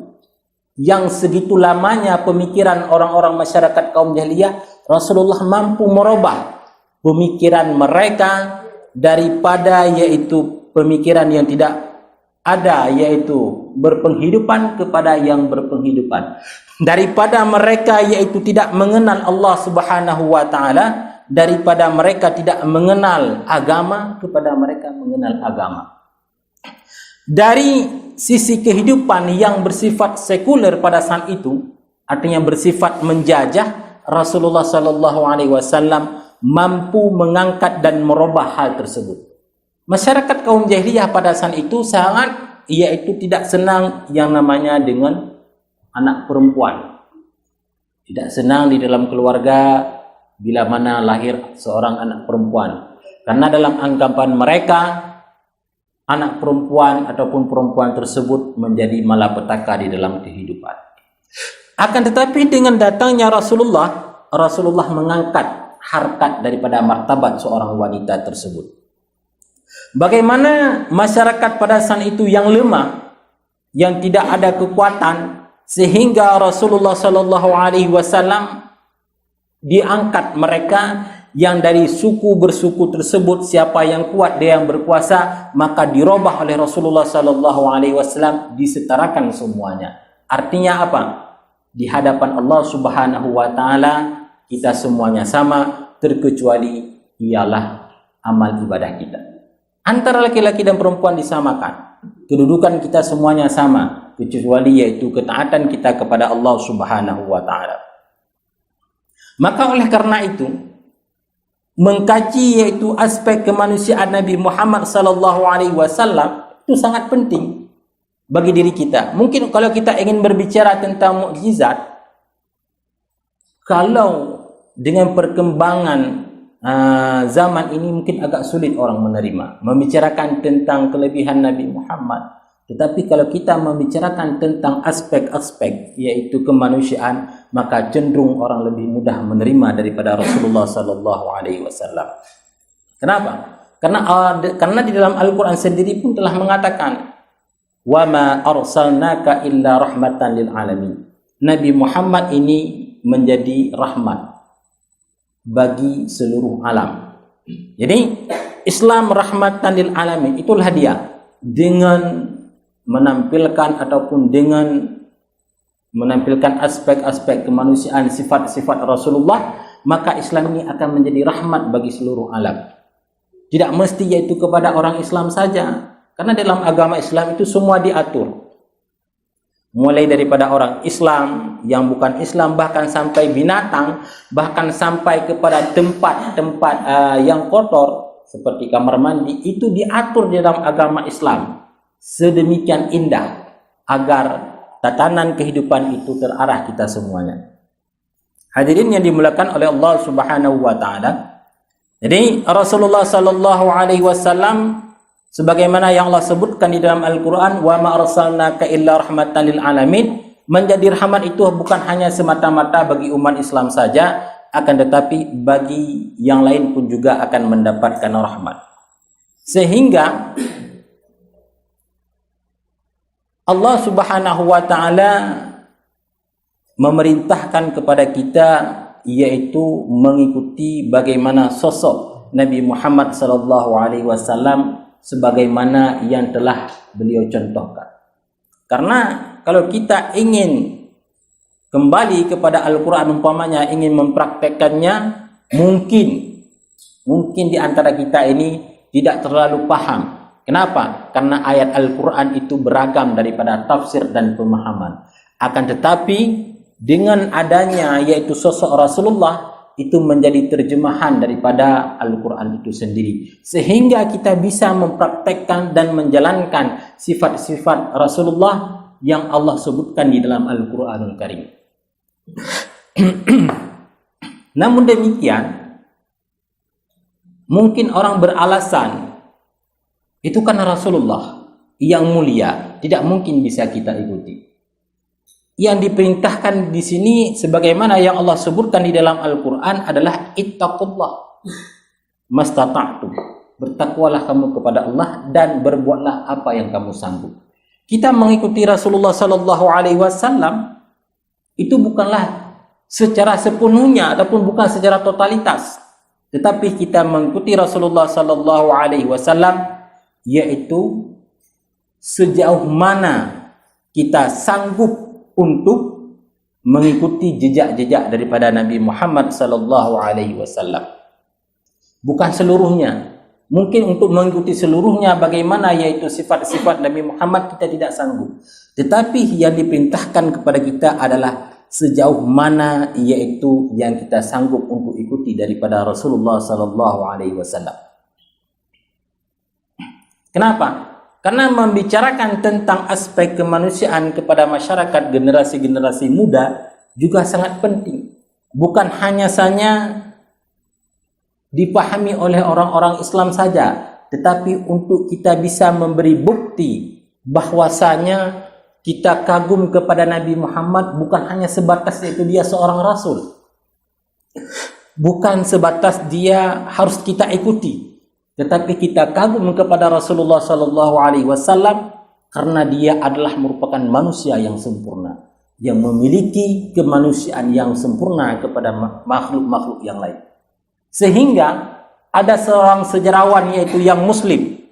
yang segitu lamanya pemikiran orang-orang masyarakat kaum jahiliyah, Rasulullah mampu merubah pemikiran mereka daripada yaitu pemikiran yang tidak ada, yaitu berpenghidupan kepada yang berpenghidupan, daripada mereka yaitu tidak mengenal Allah Subhanahu wa taala, daripada mereka tidak mengenal agama kepada mereka mengenal agama. Dari sisi kehidupan yang bersifat sekuler pada saat itu, artinya bersifat menjajah, Rasulullah sallallahu alaihi wasallam mampu mengangkat dan merubah hal tersebut. Masyarakat kaum jahiliyah pada saat itu sangat, yaitu tidak senang yang namanya dengan anak perempuan. Tidak senang di dalam keluarga bila mana lahir seorang anak perempuan. Karena dalam anggapan mereka, anak perempuan ataupun perempuan tersebut menjadi malapetaka di dalam kehidupan. Akan tetapi dengan datangnya Rasulullah mengangkat harkat daripada martabat seorang wanita tersebut. Bagaimana masyarakat pada saat itu yang lemah, yang tidak ada kekuatan, sehingga Rasulullah sallallahu alaihi wasallam diangkat mereka yang dari suku bersuku tersebut, siapa yang kuat dia yang berkuasa, maka dirubah oleh Rasulullah sallallahu alaihi wasallam, disetarakan semuanya. Artinya apa? Di hadapan Allah Subhanahu wa taala kita semuanya sama, terkecuali ialah amal ibadah kita. Antara laki-laki dan perempuan disamakan. Kedudukan kita semuanya sama, kecuali yaitu ketaatan kita kepada Allah Subhanahu wa taala. Maka oleh karena itu, mengkaji yaitu aspek kemanusiaan Nabi Muhammad sallallahu alaihi wasallam itu sangat penting bagi diri kita. Mungkin kalau kita ingin berbicara tentang mukjizat, kalau dengan perkembangan zaman ini mungkin agak sulit orang menerima membicarakan tentang kelebihan Nabi Muhammad. Tetapi kalau kita membicarakan tentang aspek-aspek yaitu kemanusiaan, maka cenderung orang lebih mudah menerima daripada Rasulullah sallallahu alaihi wasallam. Kenapa? Karena di dalam Al-Qur'an sendiri pun telah mengatakan, "Wa ma arsalnaka illa rahmatan lil alamin." Nabi Muhammad ini menjadi rahmat bagi seluruh alam. Jadi Islam rahmatan lil alamin, itulah dia. Dengan menampilkan ataupun dengan menampilkan aspek-aspek kemanusiaan, sifat-sifat Rasulullah, maka Islam ini akan menjadi rahmat bagi seluruh alam. Tidak mesti yaitu kepada orang Islam saja, karena dalam agama Islam itu semua diatur. Mulai daripada orang Islam, yang bukan Islam, bahkan sampai binatang, bahkan sampai kepada tempat-tempat yang kotor seperti kamar mandi, itu diatur di dalam agama Islam sedemikian indah agar tatanan kehidupan itu terarah kita semuanya. Hadirin yang dimuliakan oleh Allah Subhanahu wa taala. Jadi Rasulullah sallallahu alaihi wasallam sebagaimana yang Allah sebutkan di dalam Al-Qur'an, wa ma arsalnaka illa rahmatan lil alamin, menjadi rahmat itu bukan hanya semata-mata bagi umat Islam saja, akan tetapi bagi yang lain pun juga akan mendapatkan rahmat. Sehingga Allah Subhanahu wa taala memerintahkan kepada kita yaitu mengikuti bagaimana sosok Nabi Muhammad sallallahu alaihi wasallam sebagaimana yang telah beliau contohkan. Karena kalau kita ingin kembali kepada Al-Qur'an, umpamanya ingin mempraktekkannya, mungkin di antara kita ini tidak terlalu paham. Kenapa? Karena ayat Al-Quran itu beragam daripada tafsir dan pemahaman. Akan tetapi dengan adanya yaitu sosok Rasulullah, itu menjadi terjemahan daripada Al-Quran itu sendiri. Sehingga kita bisa mempraktekkan dan menjalankan sifat-sifat Rasulullah yang Allah sebutkan di dalam Al-Quranul Karim. Namun demikian, mungkin orang beralasan, itu kan Rasulullah yang mulia, tidak mungkin bisa kita ikuti. Yang diperintahkan di sini sebagaimana yang Allah sebutkan di dalam Al-Qur'an adalah ittaqullah mastata'tum. Bertakwalah kamu kepada Allah dan berbuatlah apa yang kamu sanggup. Kita mengikuti Rasulullah sallallahu alaihi wasallam itu bukanlah secara sepenuhnya ataupun bukan secara totalitas. tetapi kita mengikuti Rasulullah sallallahu alaihi wasallam, yaitu sejauh mana kita sanggup untuk mengikuti jejak-jejak daripada Nabi Muhammad sallallahu alaihi wasallam. Bukan seluruhnya. Mungkin untuk mengikuti seluruhnya bagaimana, yaitu sifat-sifat Nabi Muhammad, kita tidak sanggup. Tetapi yang diperintahkan kepada kita adalah sejauh mana yaitu yang kita sanggup untuk ikuti daripada Rasulullah sallallahu alaihi wasallam. Kenapa? Karena membicarakan tentang aspek kemanusiaan kepada masyarakat generasi-generasi muda juga sangat penting. Bukan hanya saja dipahami oleh orang-orang Islam saja, tetapi untuk kita bisa memberi bukti bahwasanya kita kagum kepada Nabi Muhammad bukan hanya sebatas itu dia seorang rasul, bukan sebatas dia harus kita ikuti, tetapi kita kagum kepada Rasulullah sallallahu alaihi wasallam karena dia adalah merupakan manusia yang sempurna, yang memiliki kemanusiaan yang sempurna kepada makhluk-makhluk yang lain. Sehingga ada seorang sejarawan yaitu yang muslim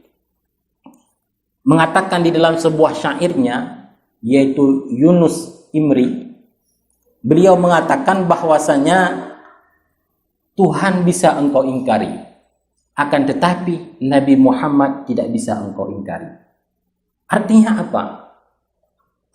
mengatakan di dalam sebuah syairnya, yaitu Yunus Imri, beliau mengatakan bahwasanya Tuhan bisa engkau ingkari, akan tetapi Nabi Muhammad tidak bisa engkau ingkari. Artinya apa?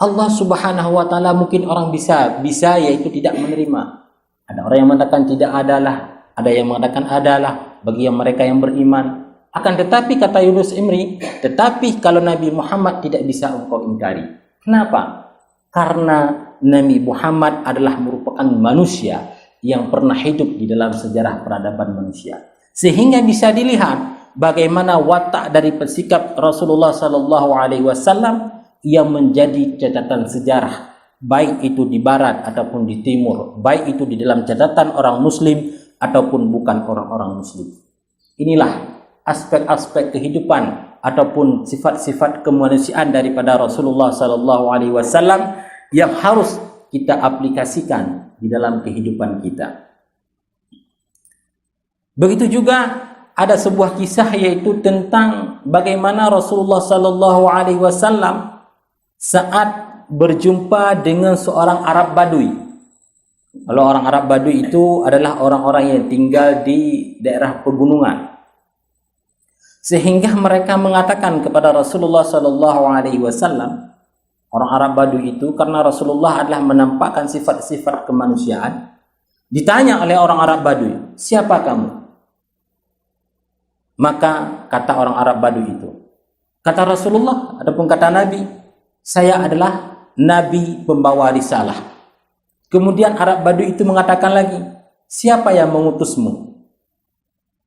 Allah Subhanahu wa taala mungkin orang bisa yaitu tidak menerima. Ada orang yang mengatakan tidak adalah, ada yang mengatakan adalah bagi yang mereka yang beriman. Akan tetapi kata Yunus Imri, tetapi kalau Nabi Muhammad tidak bisa engkau ingkari. Kenapa? Karena Nabi Muhammad adalah merupakan manusia yang pernah hidup di dalam sejarah peradaban manusia. Sehingga bisa dilihat bagaimana watak dari bersikap Rasulullah sallallahu alaihi wasallam yang menjadi catatan sejarah, baik itu di barat ataupun di timur, baik itu di dalam catatan orang muslim ataupun bukan orang-orang muslim. Inilah aspek-aspek kehidupan ataupun sifat-sifat kemanusiaan daripada Rasulullah sallallahu alaihi wasallam yang harus kita aplikasikan di dalam kehidupan kita. Begitu juga ada sebuah kisah yaitu tentang bagaimana Rasulullah sallallahu alaihi wasallam saat berjumpa dengan seorang Arab Badui. Kalau orang Arab Badui itu adalah orang-orang yang tinggal di daerah pegunungan. Sehingga mereka mengatakan kepada Rasulullah sallallahu alaihi wasallam, orang Arab Badui itu, karena Rasulullah adalah menampakkan sifat-sifat kemanusiaan, ditanya oleh orang Arab Badui, "Siapa kamu?" Maka kata orang Arab Badui itu, kata Rasulullah ataupun kata Nabi, "Saya adalah Nabi pembawa risalah." Kemudian Arab Badui itu mengatakan lagi, "Siapa yang mengutusmu?"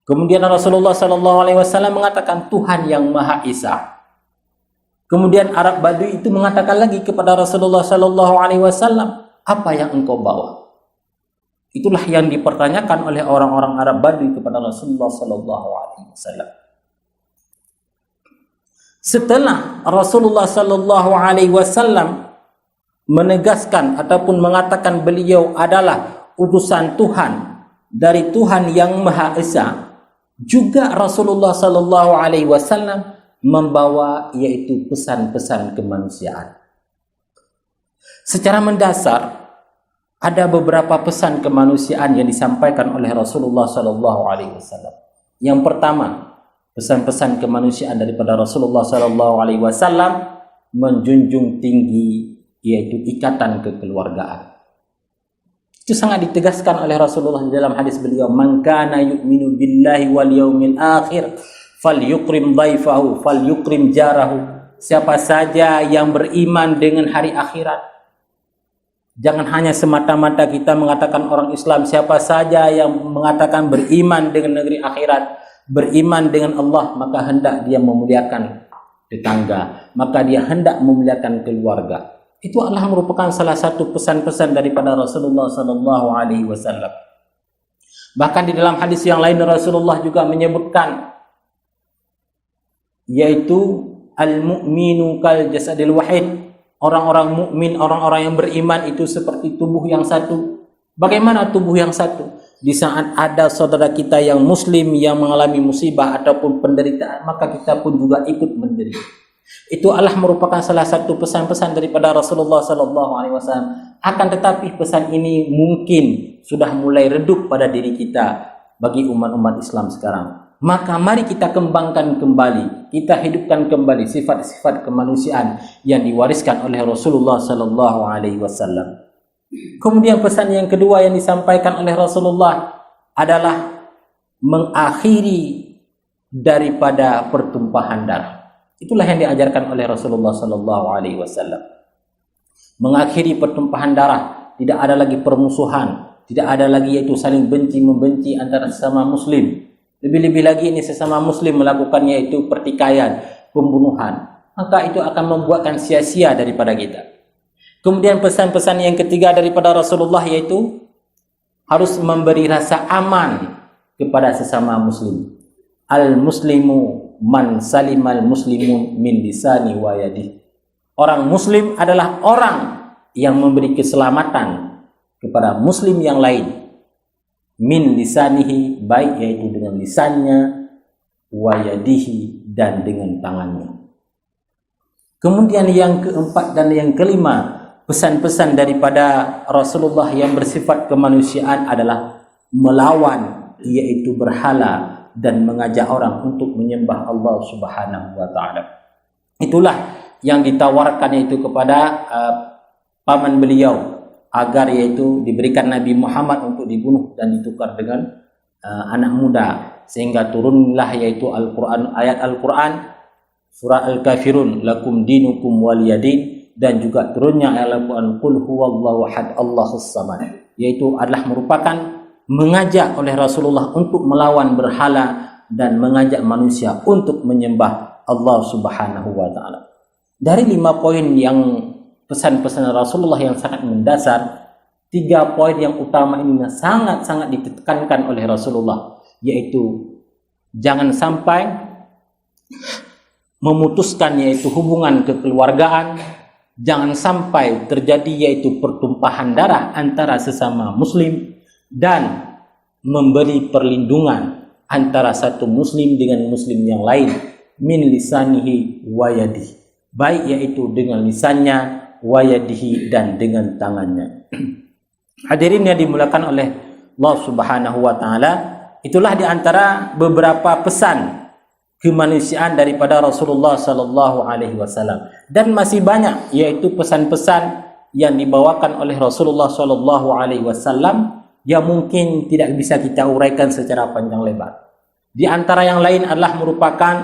Kemudian Rasulullah sallallahu alaihi wasallam mengatakan, "Tuhan yang Maha Esa." Kemudian Arab Badui itu mengatakan lagi kepada Rasulullah sallallahu alaihi wasallam, "Apa yang engkau bawa?" Itulah yang dipertanyakan oleh orang-orang Arab Badui kepada Rasulullah sallallahu alaihi wasallam. Setelah Rasulullah sallallahu alaihi wasallam menegaskan ataupun mengatakan beliau adalah utusan Tuhan dari Tuhan yang Maha Esa, juga Rasulullah sallallahu alaihi wasallam membawa yaitu pesan-pesan kemanusiaan. Secara mendasar ada beberapa pesan kemanusiaan yang disampaikan oleh Rasulullah sallallahu alaihi wasallam. Yang pertama, pesan-pesan kemanusiaan daripada Rasulullah sallallahu alaihi wasallam menjunjung tinggi yaitu ikatan kekeluargaan. Itu sangat ditegaskan oleh Rasulullah dalam hadis beliau, "Man kana yu'minu billahi wal yaumil akhir falyukrim dhaifahu falyukrim jarahu." Siapa saja yang beriman dengan hari akhirat. Jangan hanya semata-mata kita mengatakan orang Islam, siapa saja yang mengatakan beriman dengan negeri akhirat, beriman dengan Allah, maka hendak dia memuliakan tetangga, maka dia hendak memuliakan keluarga. Itu adalah merupakan salah satu pesan-pesan daripada Rasulullah sallallahu alaihi wasallam. Bahkan di dalam hadis yang lain Rasulullah juga menyebutkan yaitu al-mu'minu kal jasadil wahid. Orang-orang mukmin, orang-orang yang beriman itu seperti tubuh yang satu. Bagaimana tubuh yang satu? di saat ada saudara kita yang muslim yang mengalami musibah ataupun penderitaan, maka kita pun juga ikut menderita. Itu adalah merupakan salah satu pesan-pesan daripada Rasulullah sallallahu alaihi wasallam. Akan tetapi pesan ini mungkin sudah mulai redup pada diri kita bagi umat-umat Islam sekarang. Maka mari kita kembangkan kembali, kita hidupkan kembali sifat-sifat kemanusiaan yang diwariskan oleh Rasulullah sallallahu alaihi wasallam. Kemudian pesan yang kedua yang disampaikan oleh Rasulullah adalah mengakhiri daripada pertumpahan darah. Itulah yang diajarkan oleh Rasulullah sallallahu alaihi wasallam. Mengakhiri pertumpahan darah, tidak ada lagi permusuhan, tidak ada lagi yaitu saling benci membenci antara sesama muslim. Lebih-lebih lagi ini sesama muslim melakukan yaitu pertikaian, pembunuhan, maka itu akan membuatkan sia-sia daripada kita. Kemudian pesan-pesan yang ketiga daripada Rasulullah yaitu harus memberi rasa aman kepada sesama muslim. Al-muslimu man salimal muslimun min lisani wa yadihi. Orang muslim adalah orang yang memberi keselamatan kepada muslim yang lain. Min lisanihi, baik yaitu dengan lisannya, wa yadihi, dan dengan tangannya. Kemudian yang keempat dan yang kelima, pesan-pesan daripada Rasulullah yang bersifat kemanusiaan adalah melawan yaitu berhala dan mengajak orang untuk menyembah Allah Subhanahu wa taala. Itulah yang ditawarkan yaitu kepada paman beliau agar yaitu diberikan Nabi Muhammad untuk dibunuh dan ditukar dengan anak muda, sehingga turunlah yaitu Al-Qur'an, ayat Al-Qur'an surah Al-Kafirun lakum dinukum waliyadin, dan juga turunnya ayat Al-Qur'an qul huwallahu ahad Allahus samad, yaitu adalah merupakan mengajak oleh Rasulullah untuk melawan berhala dan mengajak manusia untuk menyembah Allah Subhanahu wa taala. Dari 5 poin yang pesan-pesan Rasulullah yang sangat mendasar, 3 poin yang utama ini sangat-sangat ditekankan oleh Rasulullah, yaitu jangan sampai memutuskan yaitu hubungan kekeluargaan, jangan sampai terjadi yaitu pertumpahan darah antara sesama muslim, dan memberi perlindungan antara satu muslim dengan muslim yang lain, min lisanihi wa yadihi, baik yaitu dengan lisannya, wa yadihi, dan dengan tangannya. Hadirin yang dimuliakan oleh Allah Subhanahu wa taala, itulah di antara beberapa pesan kemanusiaan daripada Rasulullah sallallahu alaihi wasallam, dan masih banyak yaitu pesan-pesan yang dibawakan oleh Rasulullah sallallahu alaihi wasallam yang mungkin tidak bisa kita uraikan secara panjang lebar. Di antara yang lain adalah merupakan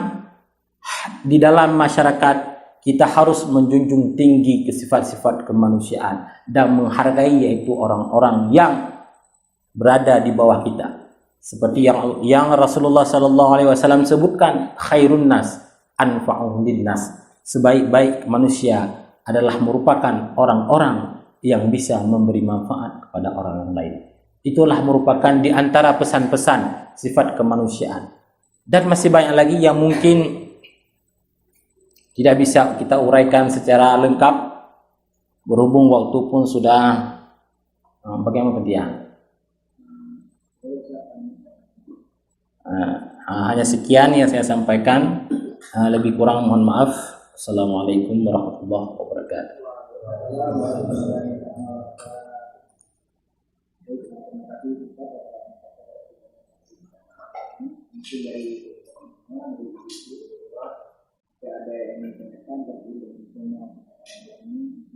di dalam masyarakat kita harus menjunjung tinggi sifat-sifat kemanusiaan dan menghargai yaitu orang-orang yang berada di bawah kita. Seperti yang Rasulullah sallallahu alaihi wasallam sebutkan, khairun nas anfa'uhum linnas. Sebaik-baik manusia adalah merupakan orang-orang yang bisa memberi manfaat kepada orang lain. Itulah merupakan di antara pesan-pesan sifat kemanusiaan. Dan masih banyak lagi yang mungkin tidak bisa kita uraikan secara lengkap, berhubung waktu pun sudah bagaimana dia. Hanya sekian yang saya sampaikan. Lebih kurang mohon maaf. Assalamualaikum warahmatullahi wabarakatuh. Ada yang menanyakan tapi semua ini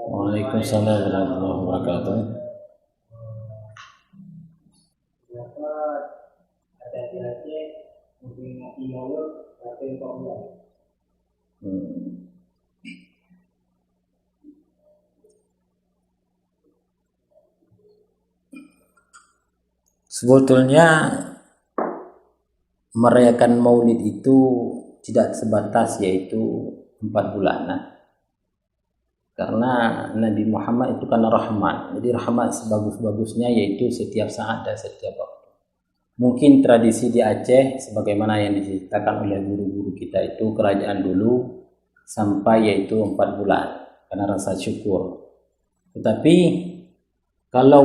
Waalaikumsalam warahmatullahi wabarakatuh. ada hati-hati memperingati Maulid tapi kok enggak. Sebetulnya merayakan Maulid itu tidak sebatas yaitu 4 bulan. Karena Nabi Muhammad itu karena rahmat. Jadi rahmat sebagus-bagusnya yaitu setiap saat dan setiap waktu. Mungkin tradisi di Aceh sebagaimana yang diceritakan oleh guru-guru kita itu kerajaan dulu sampai yaitu 4 bulan karena rasa syukur. Tetapi kalau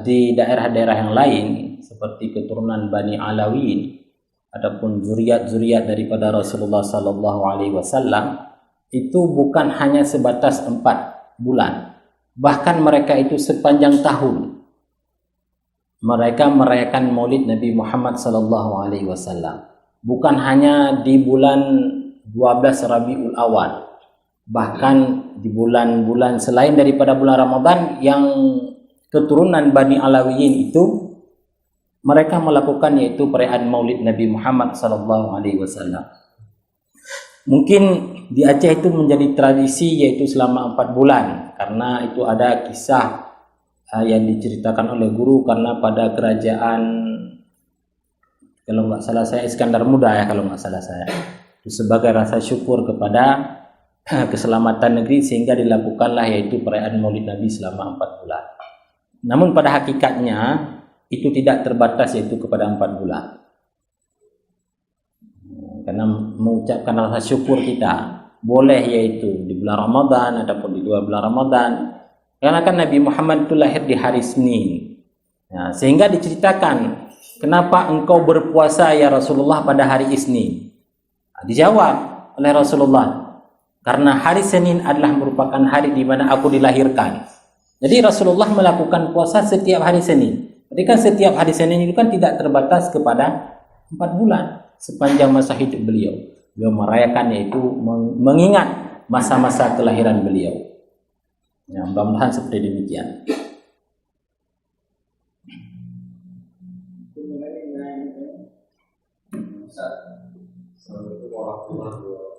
di daerah-daerah yang lain seperti keturunan Bani Alawin ataupun zuriat-zuriat daripada Rasulullah sallallahu alaihi wasallam itu bukan hanya sebatas 4 bulan, bahkan mereka itu sepanjang tahun mereka merayakan Maulid Nabi Muhammad sallallahu alaihi wasallam. Bukan hanya di bulan 12 Rabiul Awal, bahkan di bulan-bulan selain daripada bulan Ramadan yang keturunan Bani Alawiyin itu mereka melakukan yaitu perayaan Maulid Nabi Muhammad sallallahu alaihi wasallam. Mungkin di Aceh itu menjadi tradisi yaitu selama 4 bulan karena itu ada kisah yang diceritakan oleh guru karena pada kerajaan kalau nggak salah saya Iskandar Muda ya kalau nggak salah saya itu sebagai rasa syukur kepada keselamatan negeri sehingga dilakukanlah yaitu perayaan Maulid Nabi selama 4 bulan. Namun pada hakikatnya itu tidak terbatas yaitu kepada 4 bulan. Karena mengucapkan rasa syukur kita boleh yaitu di bulan Ramadan ataupun di 2 bulan Ramadan. Karena kan Nabi Muhammad itu lahir di hari Senin. Ya, sehingga diceritakan, kenapa engkau berpuasa ya Rasulullah pada hari Isnin? Nah, dijawab oleh Rasulullah, karena hari Senin adalah merupakan hari di mana aku dilahirkan. Jadi Rasulullah melakukan puasa setiap hari Senin. Jadi kan setiap hari Senin itu kan tidak terbatas kepada 4 bulan. Sepanjang masa hidup beliau merayakan yaitu mengingat masa-masa kelahiran beliau. Ya, mudah-mudahan seperti demikian. Assalamualaikum warahmatullahi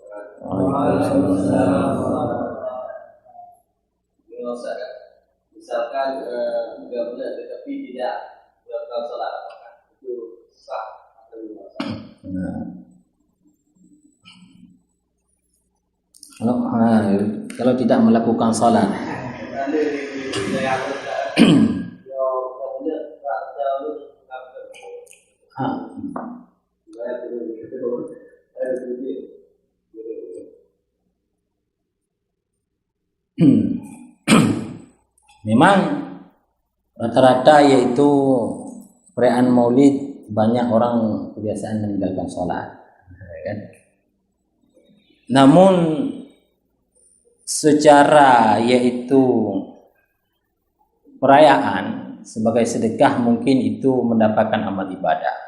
wabarakatuh. Misalkan 3 bulan tetapi tidak melakukan sholat, apakah itu sah atau tidak sah? Kalau tidak melakukan salat memang rata-rata yaitu perayaan Maulid banyak orang kebiasaan meninggalkan sholat, kan? Namun secara yaitu perayaan sebagai sedekah mungkin itu mendapatkan amal ibadah.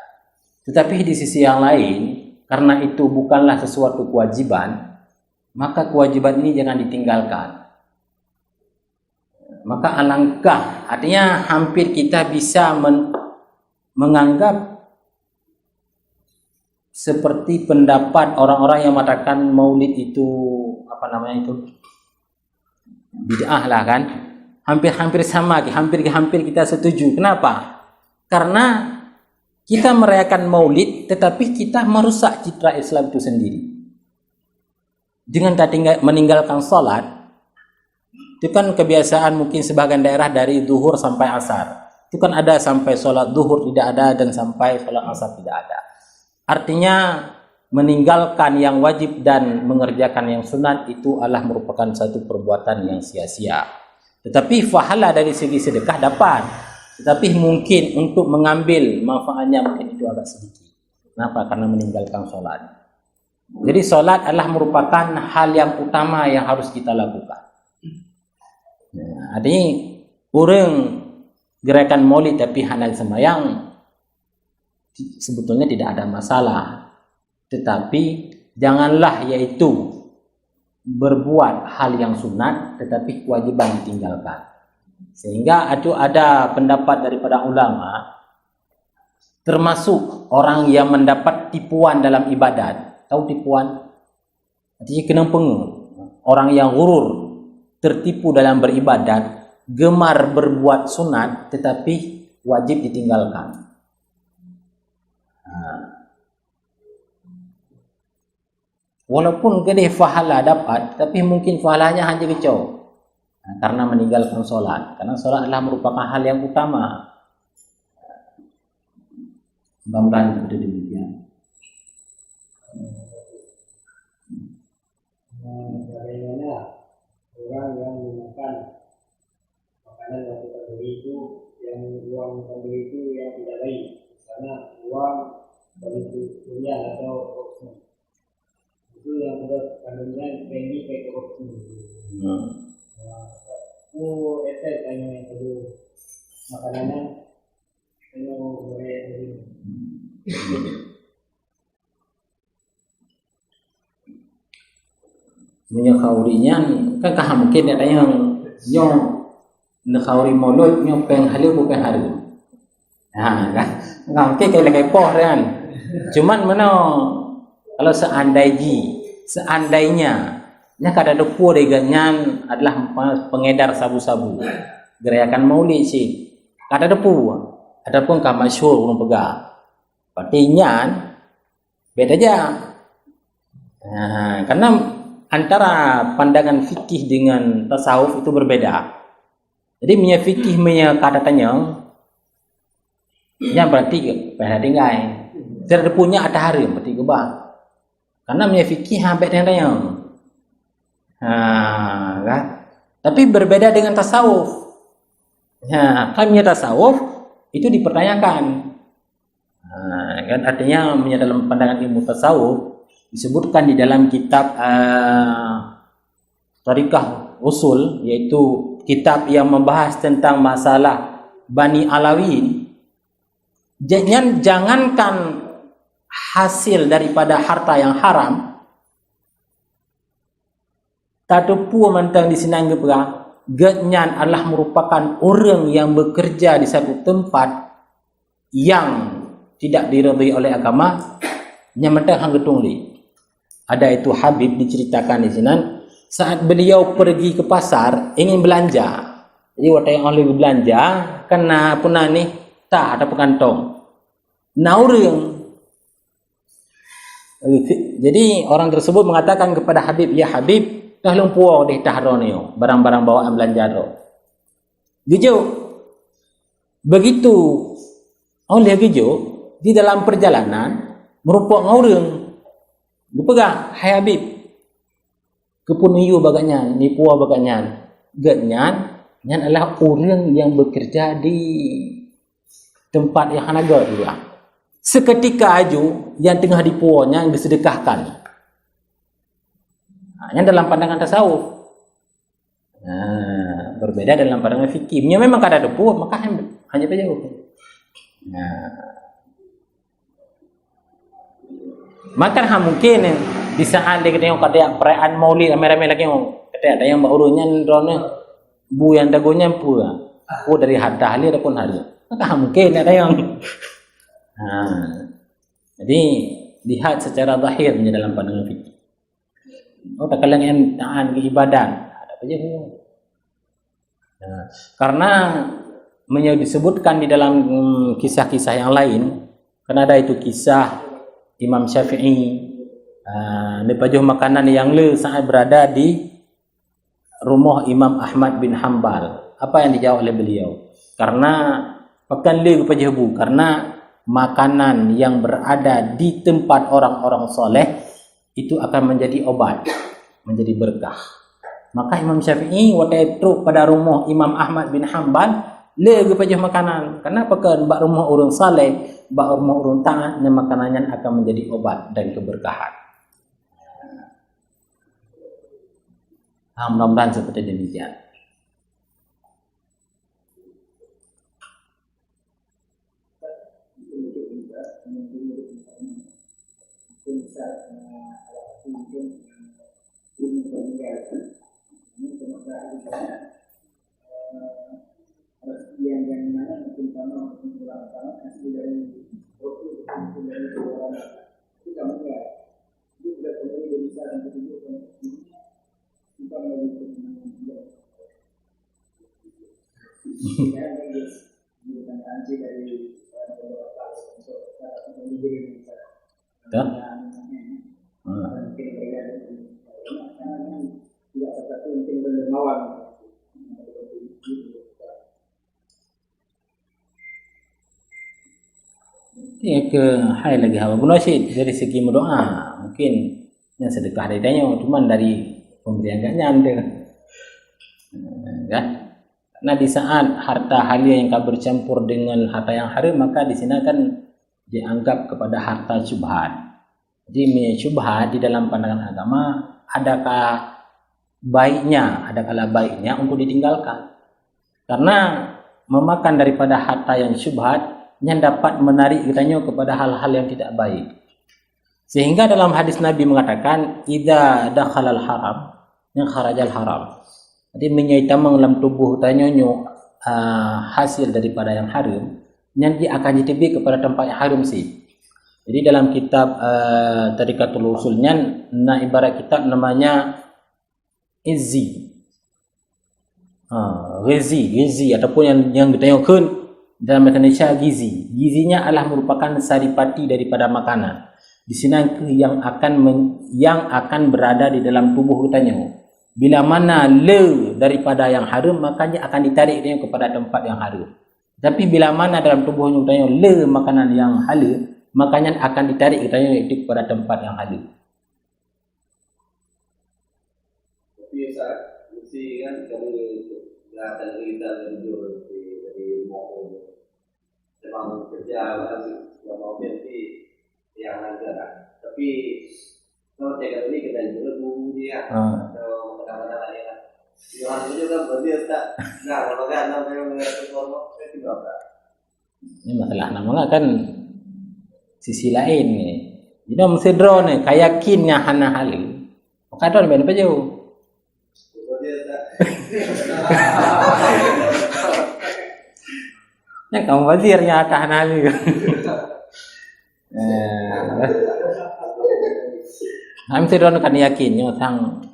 Tetapi di sisi yang lain, karena itu bukanlah sesuatu kewajiban, maka kewajiban ini jangan ditinggalkan. Maka alangkah, artinya hampir kita bisa menganggap seperti pendapat orang-orang yang mengatakan Maulid itu bid'ah lah kan, hampir sama, hampir kita setuju. Kenapa? Karena kita merayakan Maulid tetapi kita merusak citra Islam itu sendiri dengan meninggalkan sholat. Itu kan kebiasaan mungkin sebagian daerah dari zuhur sampai asar, itu kan ada sampai sholat zuhur tidak ada dan sampai sholat asar tidak ada. Artinya meninggalkan yang wajib dan mengerjakan yang sunat itu adalah merupakan satu perbuatan yang sia-sia. Tetapi pahala dari segi sedekah dapat, tetapi mungkin untuk mengambil manfaatnya mungkin itu agak sedikit. Kenapa? Karena meninggalkan sholat. Jadi sholat adalah merupakan hal yang utama yang harus kita lakukan. Nah, artinya orang gerakan Maulid tapi hendak sembahyang sebetulnya tidak ada masalah. Tetapi janganlah yaitu berbuat hal yang sunat tetapi kewajiban ditinggalkan. Sehingga itu ada pendapat daripada ulama termasuk orang yang mendapat tipuan dalam ibadat. Tahu tipuan? Artinya kena pengu. Orang yang gurur, tertipu dalam beribadat, gemar berbuat sunat tetapi wajib ditinggalkan. Walaupun gede pahala dapat, tapi mungkin pahalanya hanya kecil karena meninggalkan sholat. Karena sholat adalah merupakan hal yang utama. Mudah-mudahan seperti demikian. Bagaimana orang yang menggunakan makanan yang kita beli itu, yang uang kita beli itu yang tidak baik, misalnya uang dari dunia atau korupsi, itu yang sudah kandungan pengi kayak korupsi. Aku tanya yang dulu makanannya saya mau boleh ini. Punya kaurinya kan kah mungkin ada yang nekauri mulut yang peng halu bukan haru. Nah kan mungkin kayak lagi poh kan. Cuman mana kalau seandainya nya kada depu deganyan adalah pengedar sabu-sabu. Gerakan maulid sih kada depu. Adapun ka masyhur urang pegang. Patinya beda aja. Nah, karena antara pandangan fikih dengan tasawuf itu berbeda. Jadi punya fikih punya kata-katanya yang berarti pada tinggal. Tidak punya ada hari berarti kebal. Karena punya fikih hampir yang kan? Tapi berbeda dengan tasawuf. Nah, kan punya tasawuf itu dipertanyakan. Kan artinya punya dalam pandangan ilmu tasawuf disebutkan di dalam kitab Tariqah Usul, yaitu kitab yang membahas tentang masalah Bani Alawin. Jangankan hasil daripada harta yang haram, tadupu mentang di sinang gepra, genyan adalah merupakan orang yang bekerja di satu tempat yang tidak diridhai oleh agama, nyamentang hang getungli. Ada itu Habib diceritakan di sini saat beliau pergi ke pasar ingin belanja. Jadi waktu yang oleh belanja kena punah nih tak ada pekantong. Naurung. Jadi orang tersebut mengatakan kepada Habib, ya Habib, dah lumpuh di tahronio barang-barang bawaan belanja ro. Gejo. Begitu oleh gejo di dalam perjalanan merupakan orang dipegang, hai Habib, kepuniu baganyan, nipua baganyan, ganyan, nyan adalah orang yang bekerja di tempat yang hanaga juga. Seketika aju yang tengah dipuanya yang disedekahkan. Yang dalam pandangan tasawuf. Berbeda dalam pandangan fikih. Memang kada ada puas, maka hanya berjauh. Maka mungkin di saat dia tengok kata perayaan Maulid rame-rame lagi kata ada yang bahurunya drone bu yang dagonya pula dari hari adapun hari. Maka mungkin ada yang jadi lihat secara zahir dalam pandangan fikih. Tak kalang yang tahan ke ibadah ada apa je. Karena disebutkan di dalam kisah-kisah yang lain, karena ada itu kisah Imam Syafi'i lepajuh makanan yang saat berada di rumah Imam Ahmad bin Hanbal. Apa yang dijawab oleh beliau? Karena pakan lepajuh bu, karena makanan yang berada di tempat orang-orang soleh itu akan menjadi obat, menjadi berkah. Maka Imam Syafi'i waktu itu pada rumah Imam Ahmad bin Hanbal lagi pajah makanan. Kenapa? Kan bak rumah orang saleh, bak rumah orang taat, dan makanannya akan menjadi obat dan keberkahan. Mudah-mudahan seperti demikian. Yang mana mungkin karena mengulang tanah hasil dari waktu dari orang itu kamu enggak itu tidak perlu bisa dan itu kita mau pertanyaan sih dari beberapa untuk mungkin berbeda karena tidak satu mungkin berdermawan. Ya ke hai lagi hawa guna sih dari segi berdoa mungkin yang sedekah dari tanya cuman dari pemberian gak nyampe kan. Nah di saat harta halia yang bercampur dengan harta yang haram maka di sini kan dianggap kepada harta syubhat. Jadi syubhat di dalam pandangan agama adakah baiknya untuk ditinggalkan karena memakan daripada harta yang syubhat yang dapat menarik kitanya kepada hal-hal yang tidak baik. Sehingga dalam hadis Nabi mengatakan idza dakhalal haram yang kharajal haram. Jadi menyaitamang dalam tubuh tanyonyo hasil daripada yang haram yang dia akan ditibi kepada tempat yang haram sih. Jadi dalam kitab Tariqatul Usulnya ibarat kitab namanya Izzi. Gizi ataupun yang ditanyakan dalam bahasa Indonesia gizi. Gizinya adalah merupakan saripati daripada makanan. Di sini yang akan berada di dalam tubuh kitanya. Bila mana daripada yang haram, makanya akan ditarik dia kepada tempat yang haram. Tapi bila mana dalam tubuhnya kitanya makanan yang halal, makanya akan ditarik kitanya itu kepada tempat yang halal. Tapi saat mesti kan kamu nggak akan kita jujur dari mau memang kerja kan nggak mau berhenti yang ada kan. Tapi kalau jaga ini kita juga bumbu dia atau kadang-kadang ada kan. Yang itu juga berarti tak nggak kalau kan namanya mengerti formal itu tidak. Ini masalah namanya kan sisi lain nih. Jadi mesti draw nih kayakinnya hana halal. Maka draw ben apa jauh. Yang kamu wazirnya tahan halal. Kami tidak akan yakinnya sang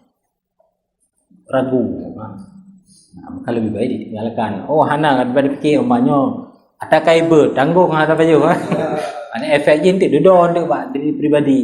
ragu. Maka lebih baik ditinggalkan. Oh hana kan berfikir umpamanya ada kaiber tanggung ada apa juga. Ada efek jintik duduk untuk pak diri pribadi.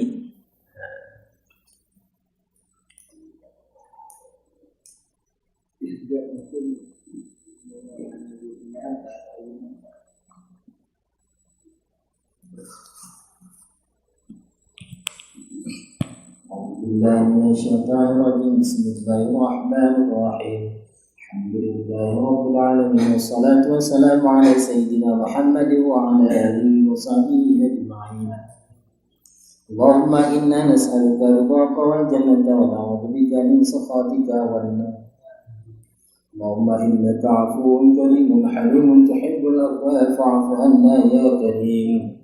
Bismillahirrahmanirrahim. Alhamdulillahirabbil alamin wassalatu wassalamu ala sayyidina Muhammad wa ala alihi wa sahbihi ajma'in. Allahumma inna nas'aluka ridhaka wal jannata wa na'udzu bika min sakhatika wan nar. Allahumma innaka 'afuwwun karimun halimun tuhibbul 'afwa fa'fu 'anna ya karim.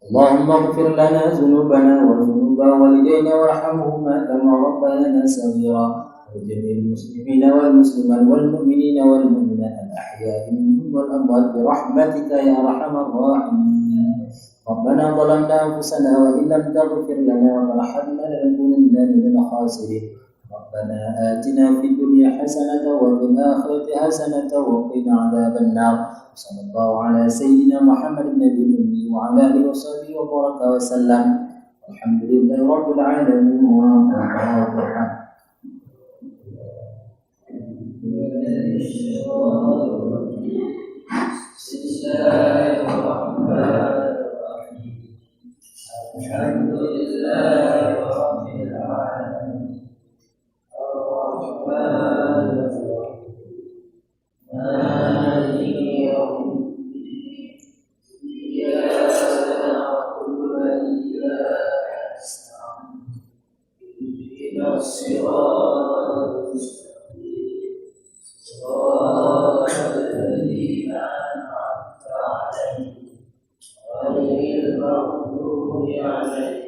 Allahumma ighfir lana dhunubana wa dhunuba walidayna warhamhuma kama rabbayana saghira. وجميع المسلمين والمسلمات والمؤمنين والمؤمنات الأحياء منهم والأموات برحمتك يا أرحم الراحمين. ربنا ظلمنا أنفسنا وإن لم تغفر لنا وترحمنا لنكونن من الخاسرين. ربنا آتنا في الدنيا حسنة وفي الآخرة حسنة وقنا عذاب النار. صلى الله على سيدنا محمد النبي الأمي وعلى آله وصحبه وبارك وسلم. الحمد لله رب العالمين. غير المغضوب عليهم